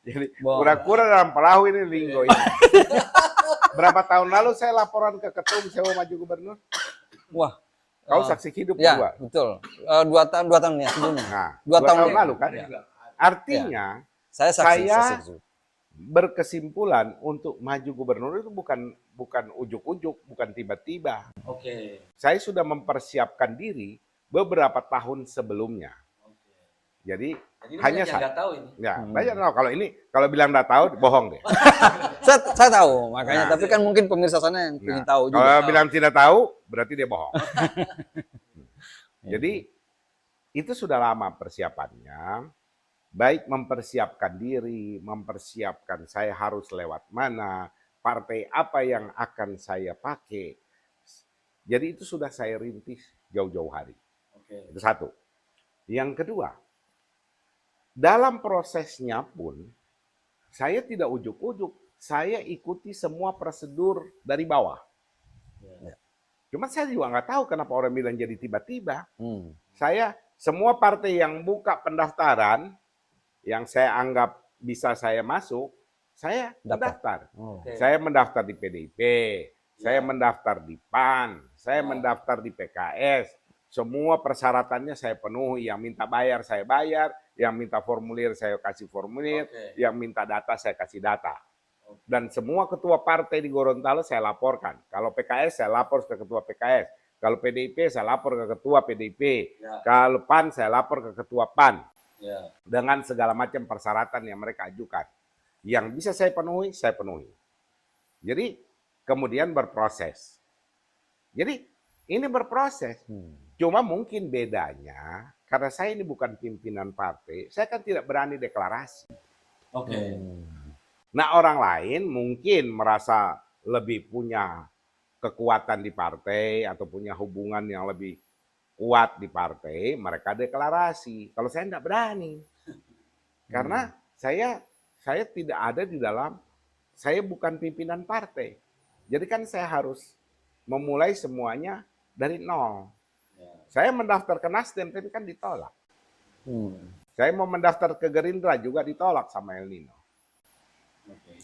Jadi kura-kura dalam perahu ini linggo ini. Berapa tahun lalu saya laporan ke ketum saya mau maju gubernur. Wah. Kau saksi hidup Ya, berdua. betul. 2 tahun ya sebelumnya. Nah, 2 tahun lalu kan. Juga. Artinya Saya saksi. Saya berkesimpulan untuk maju gubernur itu bukan ujuk-ujuk, bukan tiba-tiba. Oke. Saya sudah mempersiapkan diri beberapa tahun sebelumnya. Oke. Jadi Jadi hanya banyak yang saya. nggak tahu ini. Ya, banyak tahu. Kalau bilang nggak tahu, bohong deh. Saya tahu makanya, Nah. tapi kan mungkin pemirsa sana yang ingin tahu Kalau juga. bilang tidak tahu, berarti dia bohong. Jadi itu sudah lama persiapannya. Baik mempersiapkan diri, mempersiapkan saya harus lewat mana, partai apa yang akan saya pakai. Jadi itu sudah saya rintis jauh-jauh hari. Oke. Itu satu. Yang kedua, dalam prosesnya pun saya tidak ujuk-ujuk, saya ikuti semua prosedur dari bawah. Ya. Cuma saya juga nggak tahu kenapa orang bilang jadi tiba-tiba. Hmm. Saya semua partai yang buka pendaftaran, yang saya anggap bisa saya masuk, saya mendaftar. Oh. Oke. Saya mendaftar di PDIP, saya mendaftar di PAN, saya mendaftar di PKS. Semua persyaratannya saya penuhi. Yang minta bayar, saya bayar. Yang minta formulir, saya kasih formulir. Oke. Yang minta data, saya kasih data. Dan semua ketua partai di Gorontalo saya laporkan. Kalau PKS, saya lapor ke ketua PKS. Kalau PDIP, saya lapor ke ketua PDIP. Ya. Kalau PAN, saya lapor ke ketua PAN. Ya. Dengan segala macam persyaratan yang mereka ajukan. Yang bisa saya penuhi, saya penuhi. Jadi kemudian berproses. Jadi ini berproses. Cuma mungkin bedanya, karena saya ini bukan pimpinan partai, saya kan tidak berani deklarasi. Oke. Nah, orang lain mungkin merasa lebih punya kekuatan di partai atau punya hubungan yang lebih kuat di partai, mereka deklarasi. Kalau saya tidak berani. Karena saya tidak ada di dalam, saya bukan pimpinan partai. Jadi kan saya harus memulai semuanya dari nol. Ya. Saya mendaftar ke Nasdem tapi kan ditolak. Hmm. Saya mau mendaftar ke Gerindra juga ditolak sama El Nino. Oke.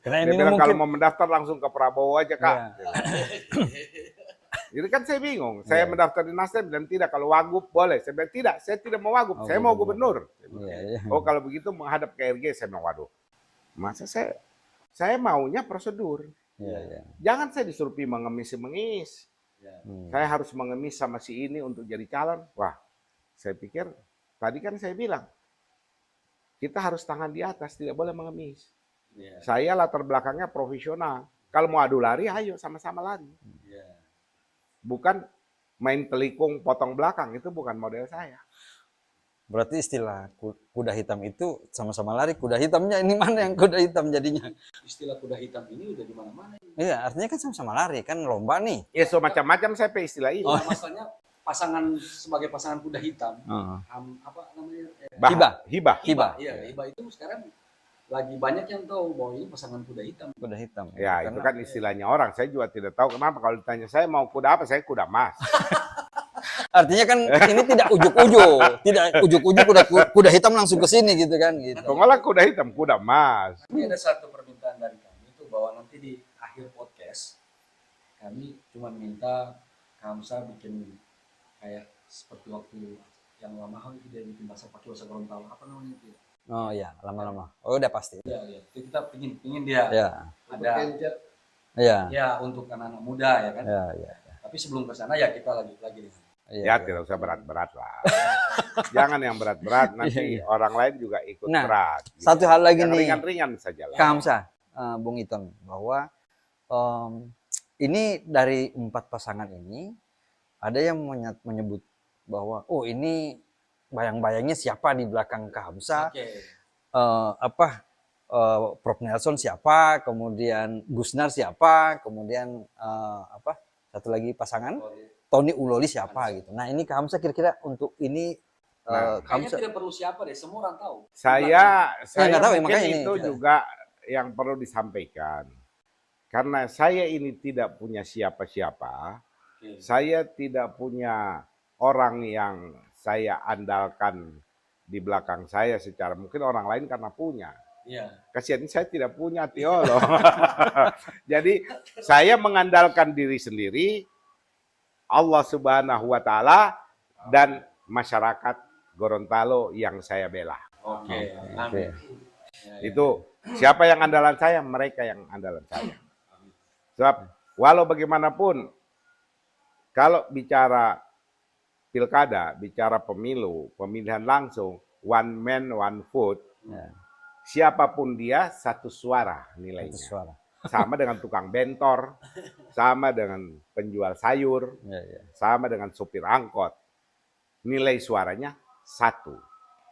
Karena Dia ini bilang kalau mungkin mau mendaftar langsung ke Prabowo aja, Kak. Iya. Jadi kan saya bingung. Saya mendaftar di Nasdem dan tidak, kalau Wagub boleh. Saya bilang tidak, saya tidak mau Wagub, Oh, saya mau gubernur. Iya, iya. Oh, kalau begitu menghadap ke RG, saya bilang waduh. Masa saya maunya prosedur. Iya, iya. Jangan saya disuruh mengemis. Ya. Saya harus mengemis sama si ini untuk jadi calon. Wah, saya pikir tadi kan saya bilang kita harus tangan di atas, tidak boleh mengemis. Ya. Saya latar belakangnya profesional. Kalau mau adu lari, ayo sama-sama lari. Ya. Bukan main telikung potong belakang, itu bukan model saya. Berarti istilah kuda hitam itu sama-sama lari. Kuda hitamnya ini mana yang kuda hitam jadinya? Istilah kuda hitam ini udah di mana-mana. Iya, artinya kan sama-sama lari, kan lomba nih. Ya so macam-macam saya pakai istilah ini. Oh, masalahnya sebagai pasangan kuda hitam. Heeh. Apa namanya? Hibah. Hibah. Hibah. Iya, hibah itu sekarang lagi banyak yang tahu bahwa ini pasangan kuda hitam. Kuda hitam. Ya, itu Karena- kan istilahnya orang. Saya juga tidak tahu kenapa kalau ditanya saya mau kuda apa, saya kuda emas. Artinya kan ini tidak ujuk-ujuk, tidak ujuk-ujuk kuda hitam langsung ke sini gitu kan gitu. Pengolah kuda hitam, kuda emas. Ini ada satu permintaan dari kami itu bahwa nanti di akhir podcast kami cuma minta Kamsa bikin kayak seperti waktu yang lama itu dia bikin bahasa Gorontalo apa namanya itu? Oh iya, lama-lama. Oh udah pasti. Ya, ya. Kita pingin dia Ya. ada Iya. ya untuk anak-anak muda ya kan. Ya, ya. Tapi sebelum ke sana ya kita lagi Iya, Ya, iya. tidak usah berat-berat lah. Jangan yang berat-berat, nanti Iya, iya. orang lain juga ikut Nah, berat. gitu. satu hal lagi Yang nih, ringan-ringan saja lah. Kak Hamzah, Bung Iton, bahwa ini dari 4 pasangan ini ada yang menyebut bahwa oh ini bayang-bayangnya siapa di belakang Kak Hamzah, Oke. Prof Nelson siapa, kemudian Gusnar siapa, kemudian satu lagi pasangan Tony Uloli siapa gitu. Nah ini Kak Hamzah kira-kira untuk ini Kak Kayaknya Hamzah, tidak perlu siapa deh, semua orang tahu. Saya nggak tahu ya, mungkin makanya ini itu kita- juga yang perlu disampaikan. Karena saya ini tidak punya siapa-siapa, Oke. saya tidak punya orang yang saya andalkan di belakang saya secara mungkin orang lain karena punya. Iya. Kasihan saya tidak punya teolog. Jadi saya mengandalkan diri sendiri, Allah Subhanahu wa taala dan masyarakat Gorontalo yang saya bela. Oke. Oke. Amin. Ya, ya. Itu siapa yang andalan saya, mereka yang andalan saya. Sebab walau bagaimanapun kalau bicara pilkada, bicara pemilu, pemilihan langsung, one man one vote, ya, siapapun dia satu suara satu nilainya. suara. Sama dengan tukang bentor, sama dengan penjual sayur, Ya, ya. sama dengan supir angkot. Nilai suaranya satu.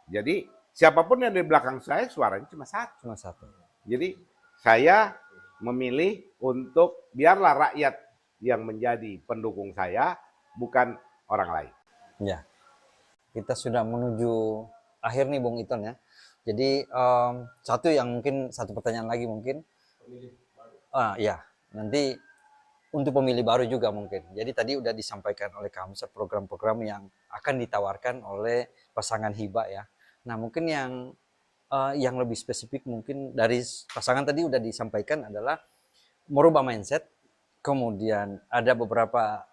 Jadi siapapun yang di belakang saya suaranya cuma satu. Cuma satu. Jadi saya memilih untuk biarlah rakyat yang menjadi pendukung saya, bukan orang lain. Ya, kita sudah menuju akhir nih Bung Iton ya. Jadi satu pertanyaan lagi mungkin. Ya, nanti untuk pemilih baru juga mungkin. Jadi tadi udah disampaikan oleh Kamsa program-program yang akan ditawarkan oleh pasangan Hibah ya. Nah mungkin yang lebih spesifik mungkin dari pasangan tadi udah disampaikan adalah merubah mindset, kemudian ada beberapa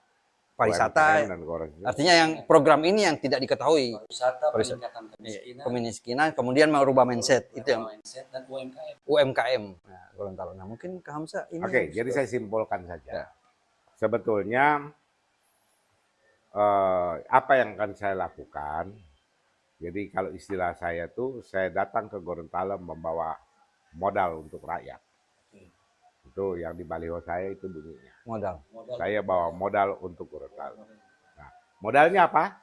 UMKM pariwisata. dan korupsi. Artinya yang program ini yang tidak diketahui, Pariwisata, Pariwisata. peningkatan kemiskinan, kemiskinan, kemudian merubah mindset itu yang mindset dan UMKM. UMKM. Nah, Gorontalo. Nah, mungkin Kak Hamzah ini. Oke, jadi saya simpulkan saja. Ya. Sebetulnya apa yang akan saya lakukan Jadi kalau istilah saya tuh, saya datang ke Gorontalo membawa modal untuk rakyat. Oke. Itu yang di baliho saya itu bunyinya. Modal. Modal. Saya bawa modal untuk Gorontalo. Nah, modalnya apa?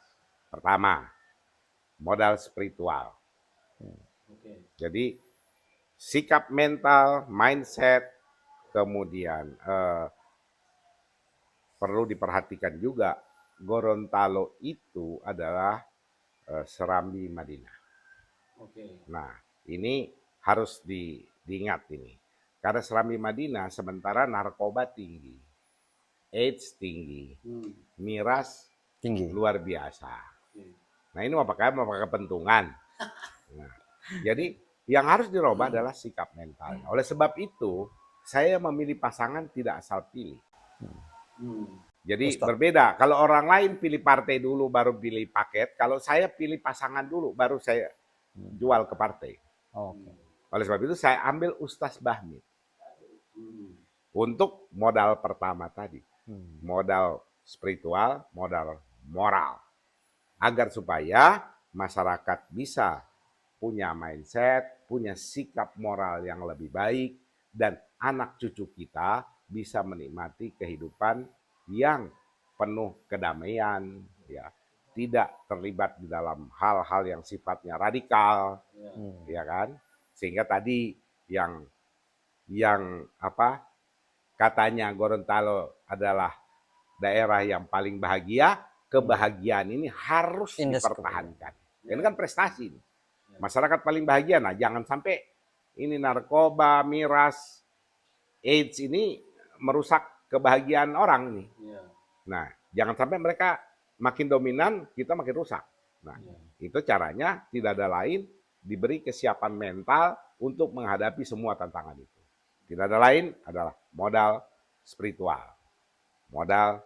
Pertama, modal spiritual. Oke. Jadi sikap mental, mindset, kemudian perlu diperhatikan juga Gorontalo itu adalah Serambi Madinah. Oke. Nah, ini harus diingat ini. Karena Serambi Madinah sementara narkoba tinggi, AIDS tinggi, miras Tinggi. luar biasa. Oke. Nah, ini apakah kepentingan. Nah, jadi yang harus dirubah adalah sikap mentalnya. Oleh sebab itu, saya memilih pasangan tidak asal pilih. Jadi Ustaz. berbeda. Kalau orang lain pilih partai dulu baru pilih paket, kalau saya pilih pasangan dulu baru saya jual ke partai. Oke. Oleh sebab itu saya ambil Ustaz Bahmi untuk modal pertama tadi. Modal spiritual, modal moral. Agar supaya masyarakat bisa punya mindset, punya sikap moral yang lebih baik, dan anak cucu kita bisa menikmati kehidupan yang penuh kedamaian, ya, tidak terlibat di dalam hal-hal yang sifatnya radikal, ya kan? Sehingga tadi yang apa katanya Gorontalo adalah daerah yang paling bahagia, kebahagiaan ini harus dipertahankan. Ini kan prestasi. Masyarakat paling bahagia, nah jangan sampai ini narkoba, miras, AIDS ini merusak kebahagiaan orang nih. Nah, jangan sampai mereka makin dominan, kita makin rusak. Nah, itu caranya tidak ada lain, diberi kesiapan mental untuk menghadapi semua tantangan itu. Tidak ada lain adalah modal spiritual, modal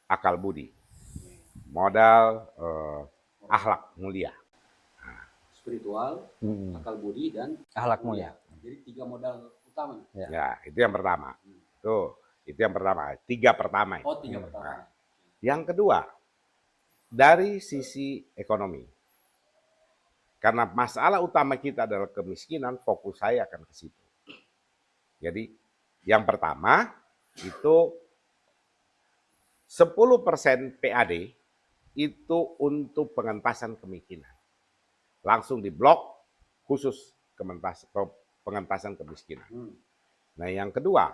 akal budi, modal akhlak mulia. Spiritual, akal budi, dan Akhlak mulia. Jadi 3 modal utama. Ya, itu yang pertama. Itu yang pertama. 3 pertama. Oh, 3 pertama. Nah, yang kedua, dari sisi ekonomi. Karena masalah utama kita adalah kemiskinan, fokus saya akan ke situ. Jadi, yang pertama itu 10% PAD itu untuk pengentasan kemiskinan. Langsung diblok khusus pengentasan kemiskinan. Nah, yang kedua,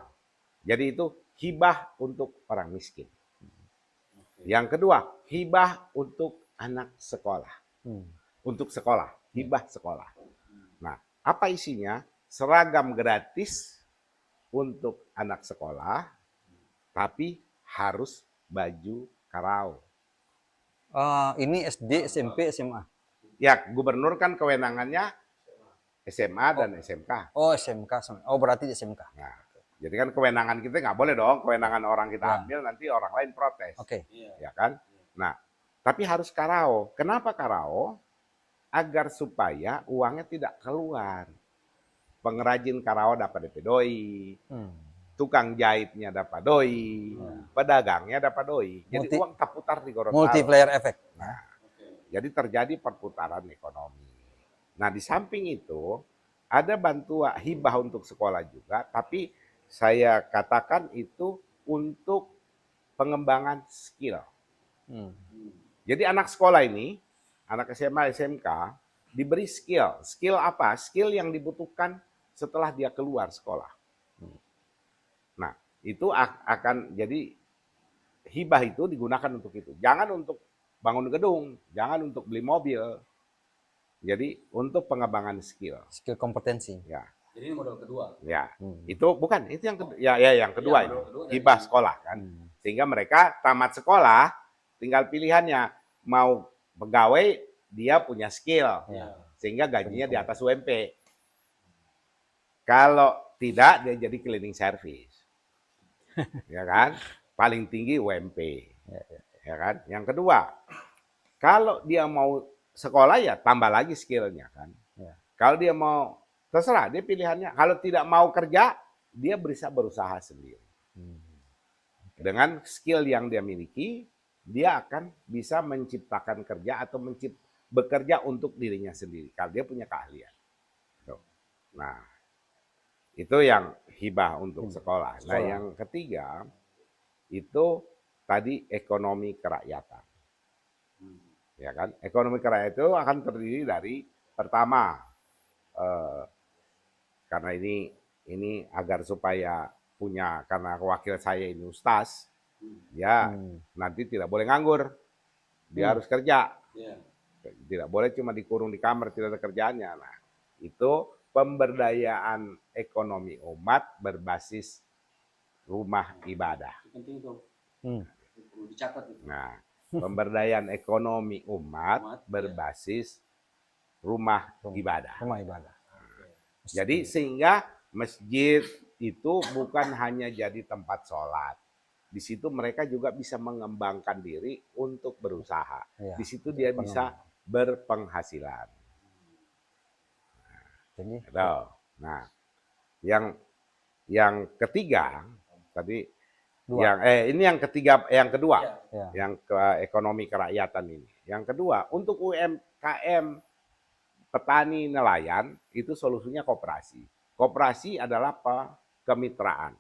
jadi itu hibah untuk orang miskin. Yang kedua, hibah untuk anak sekolah. Untuk sekolah, hibah sekolah. Nah, apa isinya? Seragam gratis untuk anak sekolah, tapi harus baju karau. Ini SD, SMP, SMA. Ya, gubernur kan kewenangannya SMA dan SMK. Oh, SMK. Oh, berarti di SMK. Nah, jadi kan kewenangan kita nggak boleh dong, kewenangan orang kita Ya. ambil nanti orang lain protes. Oke. Ya kan? Nah, tapi harus karao. Kenapa karao? Agar supaya uangnya tidak keluar. Pengrajin karao dapat DP doi, tukang jahitnya dapat doi, pedagangnya dapat doi. Jadi uang tak putar di Gorontalo. Multiplier effect. Nah, jadi terjadi perputaran ekonomi. Nah, di samping itu ada bantuan hibah untuk sekolah juga, tapi saya katakan itu untuk pengembangan skill. Jadi anak sekolah ini, anak SMA, SMK, diberi skill. Skill apa? Skill yang dibutuhkan setelah dia keluar sekolah. Nah, itu akan jadi hibah itu digunakan untuk itu. Jangan untuk bangun gedung, jangan untuk beli mobil. Jadi untuk pengembangan skill. Skill kompetensi. Ya. Jadi ini modal kedua. Ya. Itu bukan, itu yang kedua. Ya, yang kedua ini. Hibah sekolah kan. Sehingga mereka tamat sekolah tinggal pilihannya mau pegawai dia punya skill. Sehingga gajinya di atas UMP. Kalau tidak dia jadi cleaning service. Ya kan? Paling tinggi UMP. Ya kan? Yang kedua, kalau dia mau sekolah ya tambah lagi skillnya kan. Kalau dia mau terserah dia pilihannya. Kalau tidak mau kerja dia bisa berusaha sendiri. Dengan skill yang dia miliki dia akan bisa menciptakan kerja atau bekerja untuk dirinya sendiri kalau dia punya keahlian. Tuh. Nah, itu yang hibah untuk sekolah. Nah, yang ketiga itu tadi ekonomi kerakyatan. Ya kan? Ekonomi kerakyatan itu akan terdiri dari pertama, karena ini agar supaya punya, karena wakil saya ini ustaz, ya nanti tidak boleh nganggur, dia harus kerja, tidak boleh cuma dikurung di kamar tidak ada kerjaannya. Nah, itu pemberdayaan ekonomi umat berbasis rumah ibadah. Penting itu. Perlu dicatat itu. Nah, pemberdayaan ekonomi umat berbasis rumah ibadah. Rumah ibadah. Jadi sehingga masjid itu bukan hanya jadi tempat sholat. Di situ mereka juga bisa mengembangkan diri untuk berusaha. Ya, di situ dia bisa berpenghasilan. Jadi, nah, yang ketiga tadi, ini yang ketiga, yang kedua, yang ke ekonomi kerakyatan ini. Yang kedua, untuk UMKM petani nelayan itu solusinya koperasi. Koperasi adalah kemitraan.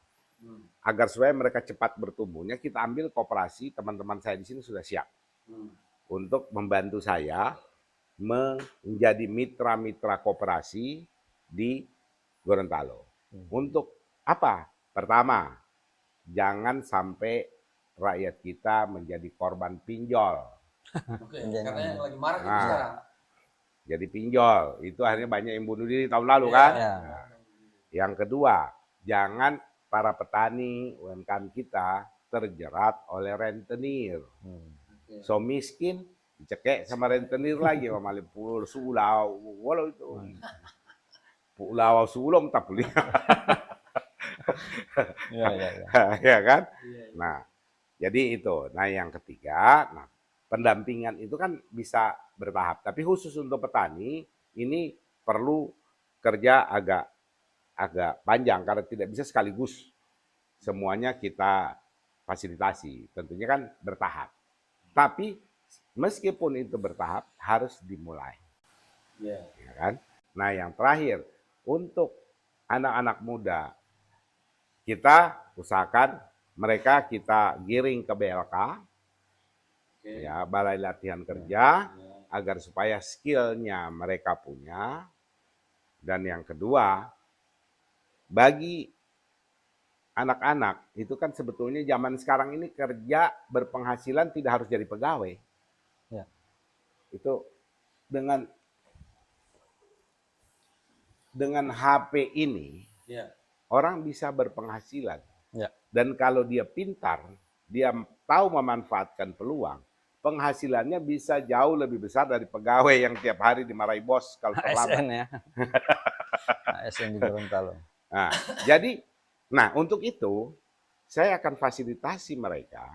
Agar supaya mereka cepat bertumbuhnya, kita ambil koperasi, teman-teman saya di sini sudah siap untuk membantu saya menjadi mitra-mitra koperasi di Gorontalo. Untuk apa? Pertama, jangan sampai rakyat kita menjadi korban pinjol. Karena yang lagi marak itu sekarang. Jadi pinjol, itu akhirnya banyak yang bunuh diri tahun lalu kan. Nah, yang kedua, jangan para petani UMKM kita terjerat oleh rentenir. So miskin, dicekek sama rentenir lagi, malah sulau, walau itu pulau sulom tak boleh. Ya kan? Nah, jadi itu. Nah, yang ketiga, nah pendampingan itu kan bisa bertahap. Tapi khusus untuk petani, ini perlu kerja agak panjang karena tidak bisa sekaligus semuanya kita fasilitasi. Tentunya kan bertahap. Tapi meskipun itu bertahap, harus dimulai. Ya kan? Nah, yang terakhir, untuk anak-anak muda, kita usahakan mereka kita giring ke BLK, ya, Balai Latihan Kerja, agar supaya skillnya mereka punya. Dan yang kedua, bagi anak-anak itu kan sebetulnya zaman sekarang ini kerja berpenghasilan tidak harus jadi pegawai. Ya. Itu dengan HP ini, orang bisa berpenghasilan. Ya. Dan kalau dia pintar, dia tahu memanfaatkan peluang, penghasilannya bisa jauh lebih besar dari pegawai yang tiap hari dimarahi bos kalau terlambat. ASN ya. ASN di Gorontalo. Nah, jadi, untuk itu saya akan fasilitasi mereka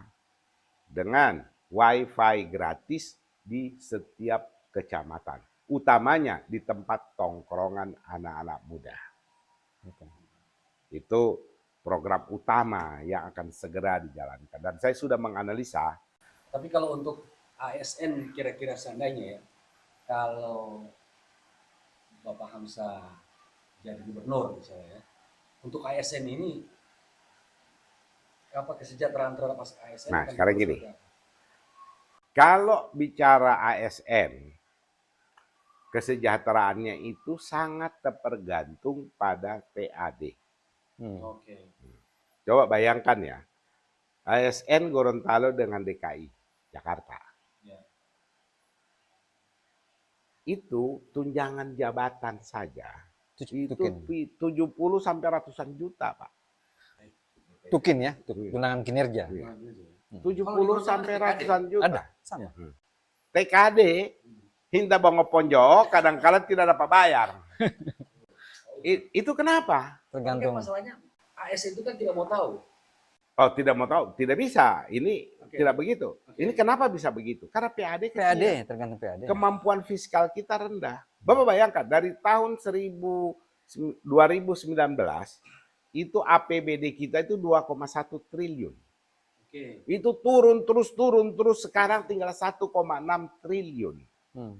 dengan WiFi gratis di setiap kecamatan, utamanya di tempat tongkrongan anak-anak muda. Itu program utama yang akan segera dijalankan. Dan saya sudah menganalisa. Tapi kalau untuk ASN kira-kira seandainya ya, kalau Bapak Hamzah jadi gubernur misalnya ya, untuk ASN ini apa kesejahteraan terhadap ASN? Nah, sekarang gini. Kalau bicara ASN, kesejahteraannya itu sangat tergantung pada PAD. Coba bayangkan ya, ASN Gorontalo dengan DKI Jakarta. Itu tunjangan jabatan saja itu 70 sampai ratusan juta, Pak. Tukin ya, tunjangan kinerja. 70 sampai ratusan juta. Ada, sama. TKD hinta bango ponjok kadang-kadang tidak dapat bayar. Itu kenapa? Tergantung. Masalahnya ASN itu kan tidak mau tahu. Oh, tidak mau tahu, tidak bisa. Ini tidak begitu. Ini kenapa bisa begitu? Karena PAD kecil. PAD, tergantung PAD. Kemampuan fiskal kita rendah. Bapak bayangkan dari tahun 2019 itu APBD kita itu 2,1 triliun. Oke. Itu turun terus sekarang tinggal 1,6 triliun. Hmm.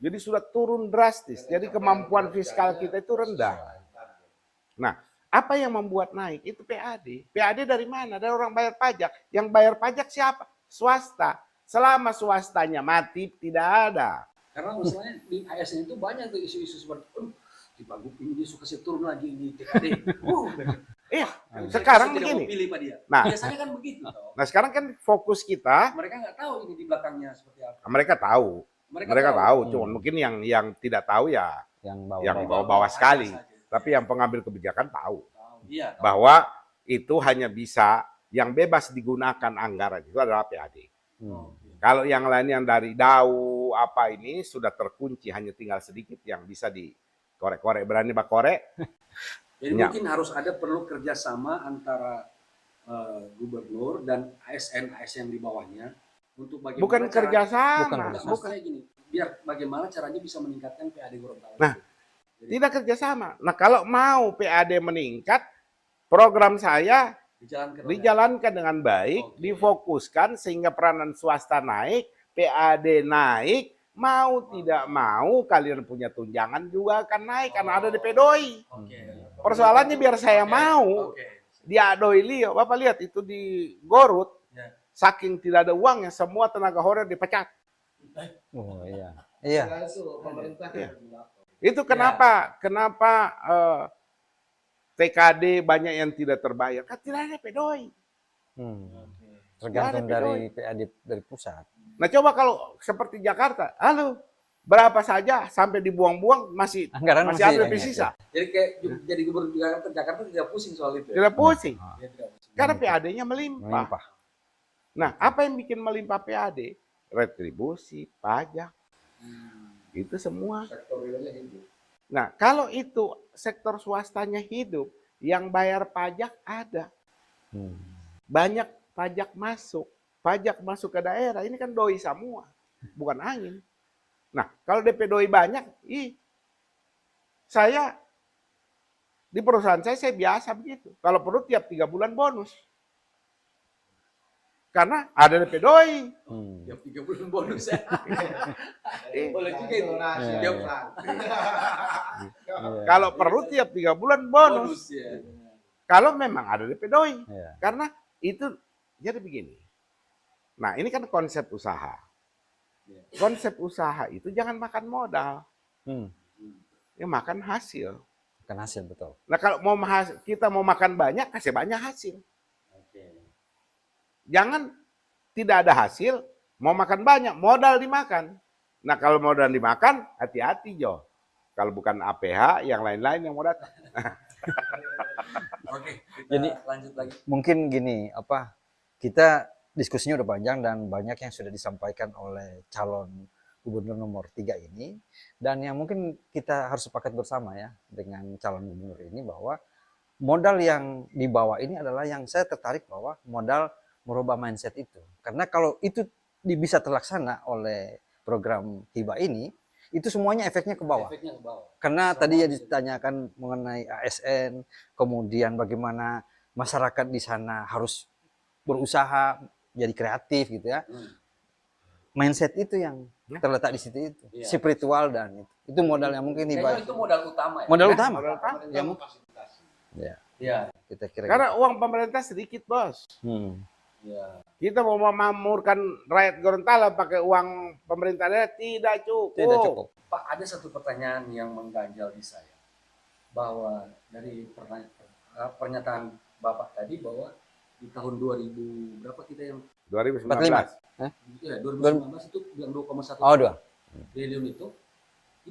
Jadi sudah turun drastis. Jadi kemampuan fiskal kita itu rendah. Nah, apa yang membuat naik? Itu PAD. PAD dari mana? Dari orang bayar pajak. Yang bayar pajak siapa? Swasta. Selama swastanya mati, tidak ada. Karena misalnya di ASN itu banyak tuh isu-isu seperti, di Baguk ini dia suka turun lagi di TKD. Iya, Saya sekarang tidak begini. mau pilih Pak dia. Nah. Biasanya kan begitu. Toh. Nah, sekarang kan fokus kita, Mereka nggak tahu ini di belakangnya seperti apa. mereka tahu. Mereka tahu, cuman Hmm. mungkin yang tidak tahu ya Yang yang bawah. bawah-bawah sekali. saja. Tapi yang pengambil kebijakan tahu Iya. bahwa itu hanya bisa yang bebas digunakan anggaran itu adalah PAD. Hmm. Kalau yang lain yang dari DAU apa ini sudah terkunci, hanya tinggal sedikit yang bisa dikorek-korek. Berani bak korek? Jadi Ya. mungkin harus ada perlu kerjasama antara gubernur dan ASN di bawahnya untuk bagaimana Bukan cara- kerjasama. Bukan Maksud Bukan. saya gini, biar bagaimana caranya bisa meningkatkan PAD Gorontalo. Nah, tidak kerjasama. Nah, kalau mau PAD meningkat, program saya dijalankan dengan baik, Oke. difokuskan sehingga peranan swasta naik, PAD naik, mau tidak mau kalian punya tunjangan juga akan naik karena ada DP doi. Oke. Persoalannya biar saya Oke. mau, Oke. dia doi Lio. Bapak lihat itu di Garut, Ya. saking tidak ada uangnya semua tenaga honorer dipecat. Oh iya. Iya. Iya. Itu kenapa TKD banyak yang tidak terbayar? Kan tidak ada pedoi. Hmm. Oke. Tergantung Nggak ada dari PAD dari pusat. Nah coba kalau seperti Jakarta, halo, berapa saja sampai dibuang-buang masih Anggaran masih ada masih lebih banyak, sisa. Jadi kayak jadi gubernur Jakarta tidak pusing soal itu. Ya? Tidak pusing. Dia tidak pusing. Karena PAD-nya melimpah. Melimpah. Nah, apa yang bikin melimpah PAD? Retribusi, pajak, itu semua. Sektor realnya hidup. Nah, kalau itu sektor swastanya hidup, yang bayar pajak ada. Hmm. Banyak pajak masuk ke daerah, ini kan doi semua, bukan angin. Nah, kalau DP doi banyak, saya di perusahaan saya biasa begitu. Kalau perlu tiap 3 bulan bonus. Karena ada DP doi. Hmm. Tiap 3 bulan bonus ya. Eh, Boleh juga itu. Iya, Tiap iya. Iya. Kalau perlu tiap 3 bulan bonus. bonus ya. Kalau memang ada DP doi. Iya. Karena itu jadi begini. Nah, ini kan konsep usaha. Iya. Konsep usaha itu jangan makan modal, Hmm. ya makan hasil. Bukan hasil betul. Nah, kalau kita mau makan banyak, kasih banyak hasil. Oke. Jangan tidak ada hasil, mau makan banyak, modal dimakan. Nah, kalau modal dimakan, hati-hati, Jo. Kalau bukan APH, yang lain-lain yang mau datang. Oke. Jadi, lanjut lagi. Mungkin gini, kita diskusinya udah panjang dan banyak yang sudah disampaikan oleh calon gubernur nomor 3 ini, dan yang mungkin kita harus sepakat bersama ya dengan calon gubernur ini bahwa modal yang dibawa ini adalah yang saya tertarik bahwa modal merubah mindset itu. Karena kalau itu bisa terlaksana oleh program hibah ini, itu semuanya efeknya ke bawah. Efeknya ke bawah. Karena Semua tadi ya bisa. ditanyakan mengenai ASN, kemudian bagaimana masyarakat di sana harus berusaha jadi kreatif gitu ya. Mindset itu yang terletak di situ itu, Iya. spiritual dan itu modal yang mungkin Kayaknya hibah. itu modal utama ya. Modal Ya, utama. modal utama. Ya, mungkin. Ya, Iya. kita kira. Karena uang pemerintah sedikit, Bos. Iya. Kita mau memakmurkan rakyat Gorontalo pakai uang pemerintah daerah tidak cukup. Tidak cukup. Pak, ada satu pertanyaan yang mengganjal di saya. Bahwa dari pernyataan Bapak tadi bahwa di tahun 2000 berapa kita yang 2019. ya 2019 itu yang 2,1 Oh, 2. triliun itu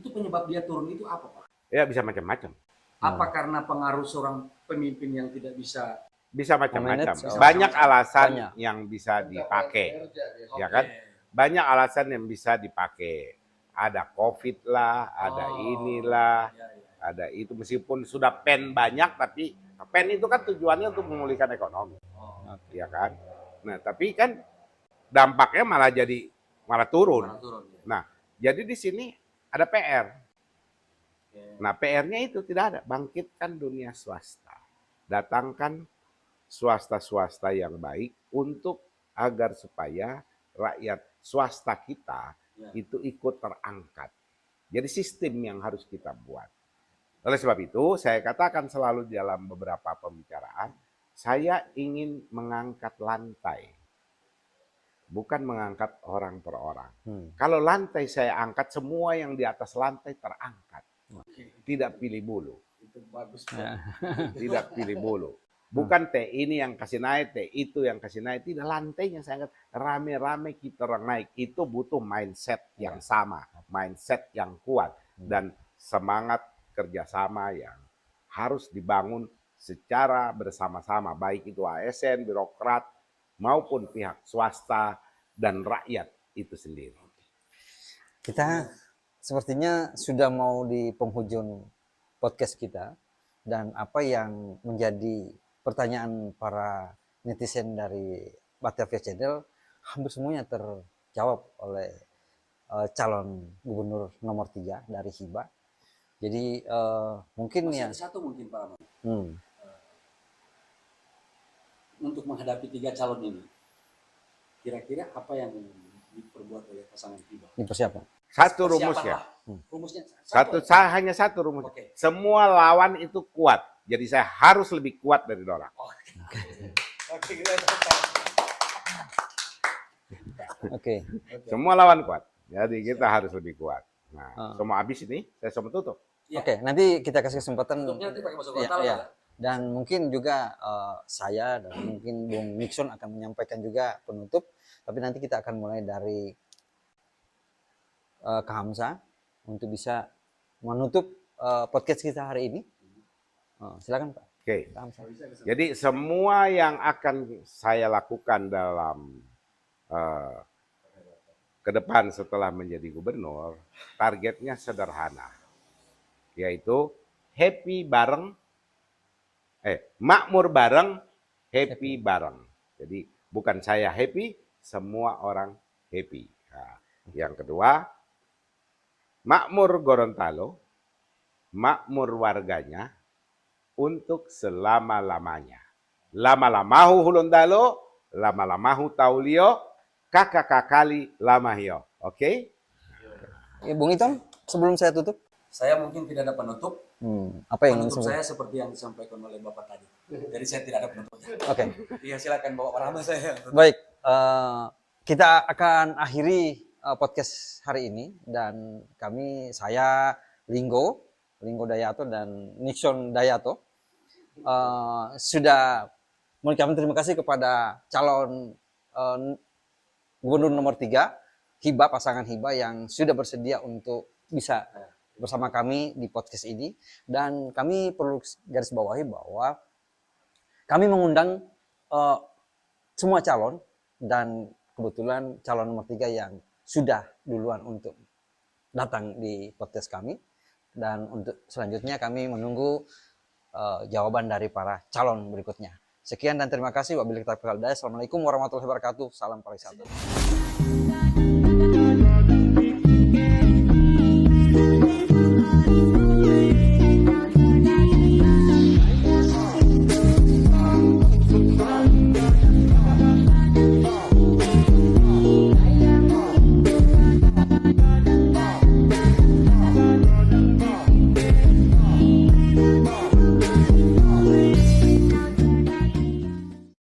penyebab dia turun itu apa, Pak? Ya bisa macam-macam. Apa karena pengaruh seorang pemimpin yang tidak bisa Bisa macam-macam. Memanage, Banyak oh. alasan Banyak. yang bisa dipakai. Ya Oke. kan? Banyak alasan yang bisa dipakai. Ada COVID lah, ada Oh. inilah, Ya, ya. ada itu. Meskipun sudah pen banyak, tapi pen itu kan tujuannya untuk memulihkan ekonomi. Oh, Ya kan? Nah, tapi kan dampaknya malah turun. malah turun ya. Nah, jadi di sini ada PR. Oke. Nah, PR-nya itu tidak ada. Bangkitkan dunia swasta. Datangkan swasta-swasta yang baik untuk agar supaya rakyat swasta kita Ya. itu ikut terangkat. Jadi sistem yang harus kita buat. Oleh sebab itu, saya katakan selalu dalam beberapa pembicaraan, saya ingin mengangkat lantai, bukan mengangkat orang per orang. Kalau lantai saya angkat, semua yang di atas lantai terangkat. Tidak pilih bulu. Itu bagus. Tidak pilih bulu. Bukan teh ini yang kasih naik, teh itu yang kasih naik. Tidak, lantainya saya angkat. Rame-rame kita orang naik. Itu butuh mindset yang sama. Mindset yang kuat. Dan semangat kerjasama yang harus dibangun secara bersama-sama. Baik itu ASN, birokrat, maupun pihak swasta, dan rakyat itu sendiri. Kita sepertinya sudah mau di penghujung podcast kita, dan apa yang menjadi pertanyaan para netizen dari Batavia Channel hampir semuanya terjawab oleh calon gubernur nomor 3 dari Hibah. Jadi mungkin Masih ya ada satu mungkin Pak Ahmad. Untuk menghadapi 3 calon ini, kira-kira apa yang diperbuat oleh pasangan Hibah? dipersiapkan. Satu Persiapan rumusnya. lah. Rumusnya Hanya satu rumus. Oke. Semua lawan itu kuat. Jadi saya harus lebih kuat dari orang. Oke. Semua lawan kuat. Jadi kita harus lebih kuat. Nah, semua habis ini, saya semua tutup. Ya. Oke, nanti kita kasih kesempatan. Tutupnya nanti pakai masuk Iya, Gorontalo iya. ya. Dan mungkin juga saya dan mungkin Bung Nixon akan menyampaikan juga penutup. Tapi nanti kita akan mulai dari Kak Hamzah untuk bisa menutup podcast kita hari ini. Silakan Pak. Oke. Kak Hamzah. Jadi semua yang akan saya lakukan dalam ke depan setelah menjadi gubernur, targetnya sederhana, yaitu happy bareng, makmur bareng, happy bareng. Jadi bukan saya happy, semua orang happy. Nah, yang kedua, makmur Gorontalo, makmur warganya untuk selama-lamanya. Lama-lamahu Hulundalo, lama-lamahu Taulio, kakak-kakali lamahio. Oke? Ya, Bung Iton, sebelum saya tutup, Saya mungkin tidak ada penutup. apa yang Penutup disebut? saya seperti yang disampaikan oleh Bapak tadi. Jadi saya tidak ada penutupnya. Oke. Iya, silakan Bapak Rahmat saya. Baik, kita akan akhiri podcast hari ini, dan saya Linggo Dayato dan Nixon Dayato sudah mengucapkan terima kasih kepada calon gubernur nomor 3 Hibah, pasangan Hibah yang sudah bersedia untuk bisa bersama kami di podcast ini. Dan kami perlu garis bawahi bahwa kami mengundang semua calon, dan kebetulan calon nomor 3 yang sudah duluan untuk datang di podcast kami, dan untuk selanjutnya kami menunggu jawaban dari para calon berikutnya. Sekian dan terima kasih. Wabillahi taufiq wal hidayah. Assalamualaikum warahmatullahi wabarakatuh. Salam pariwisata.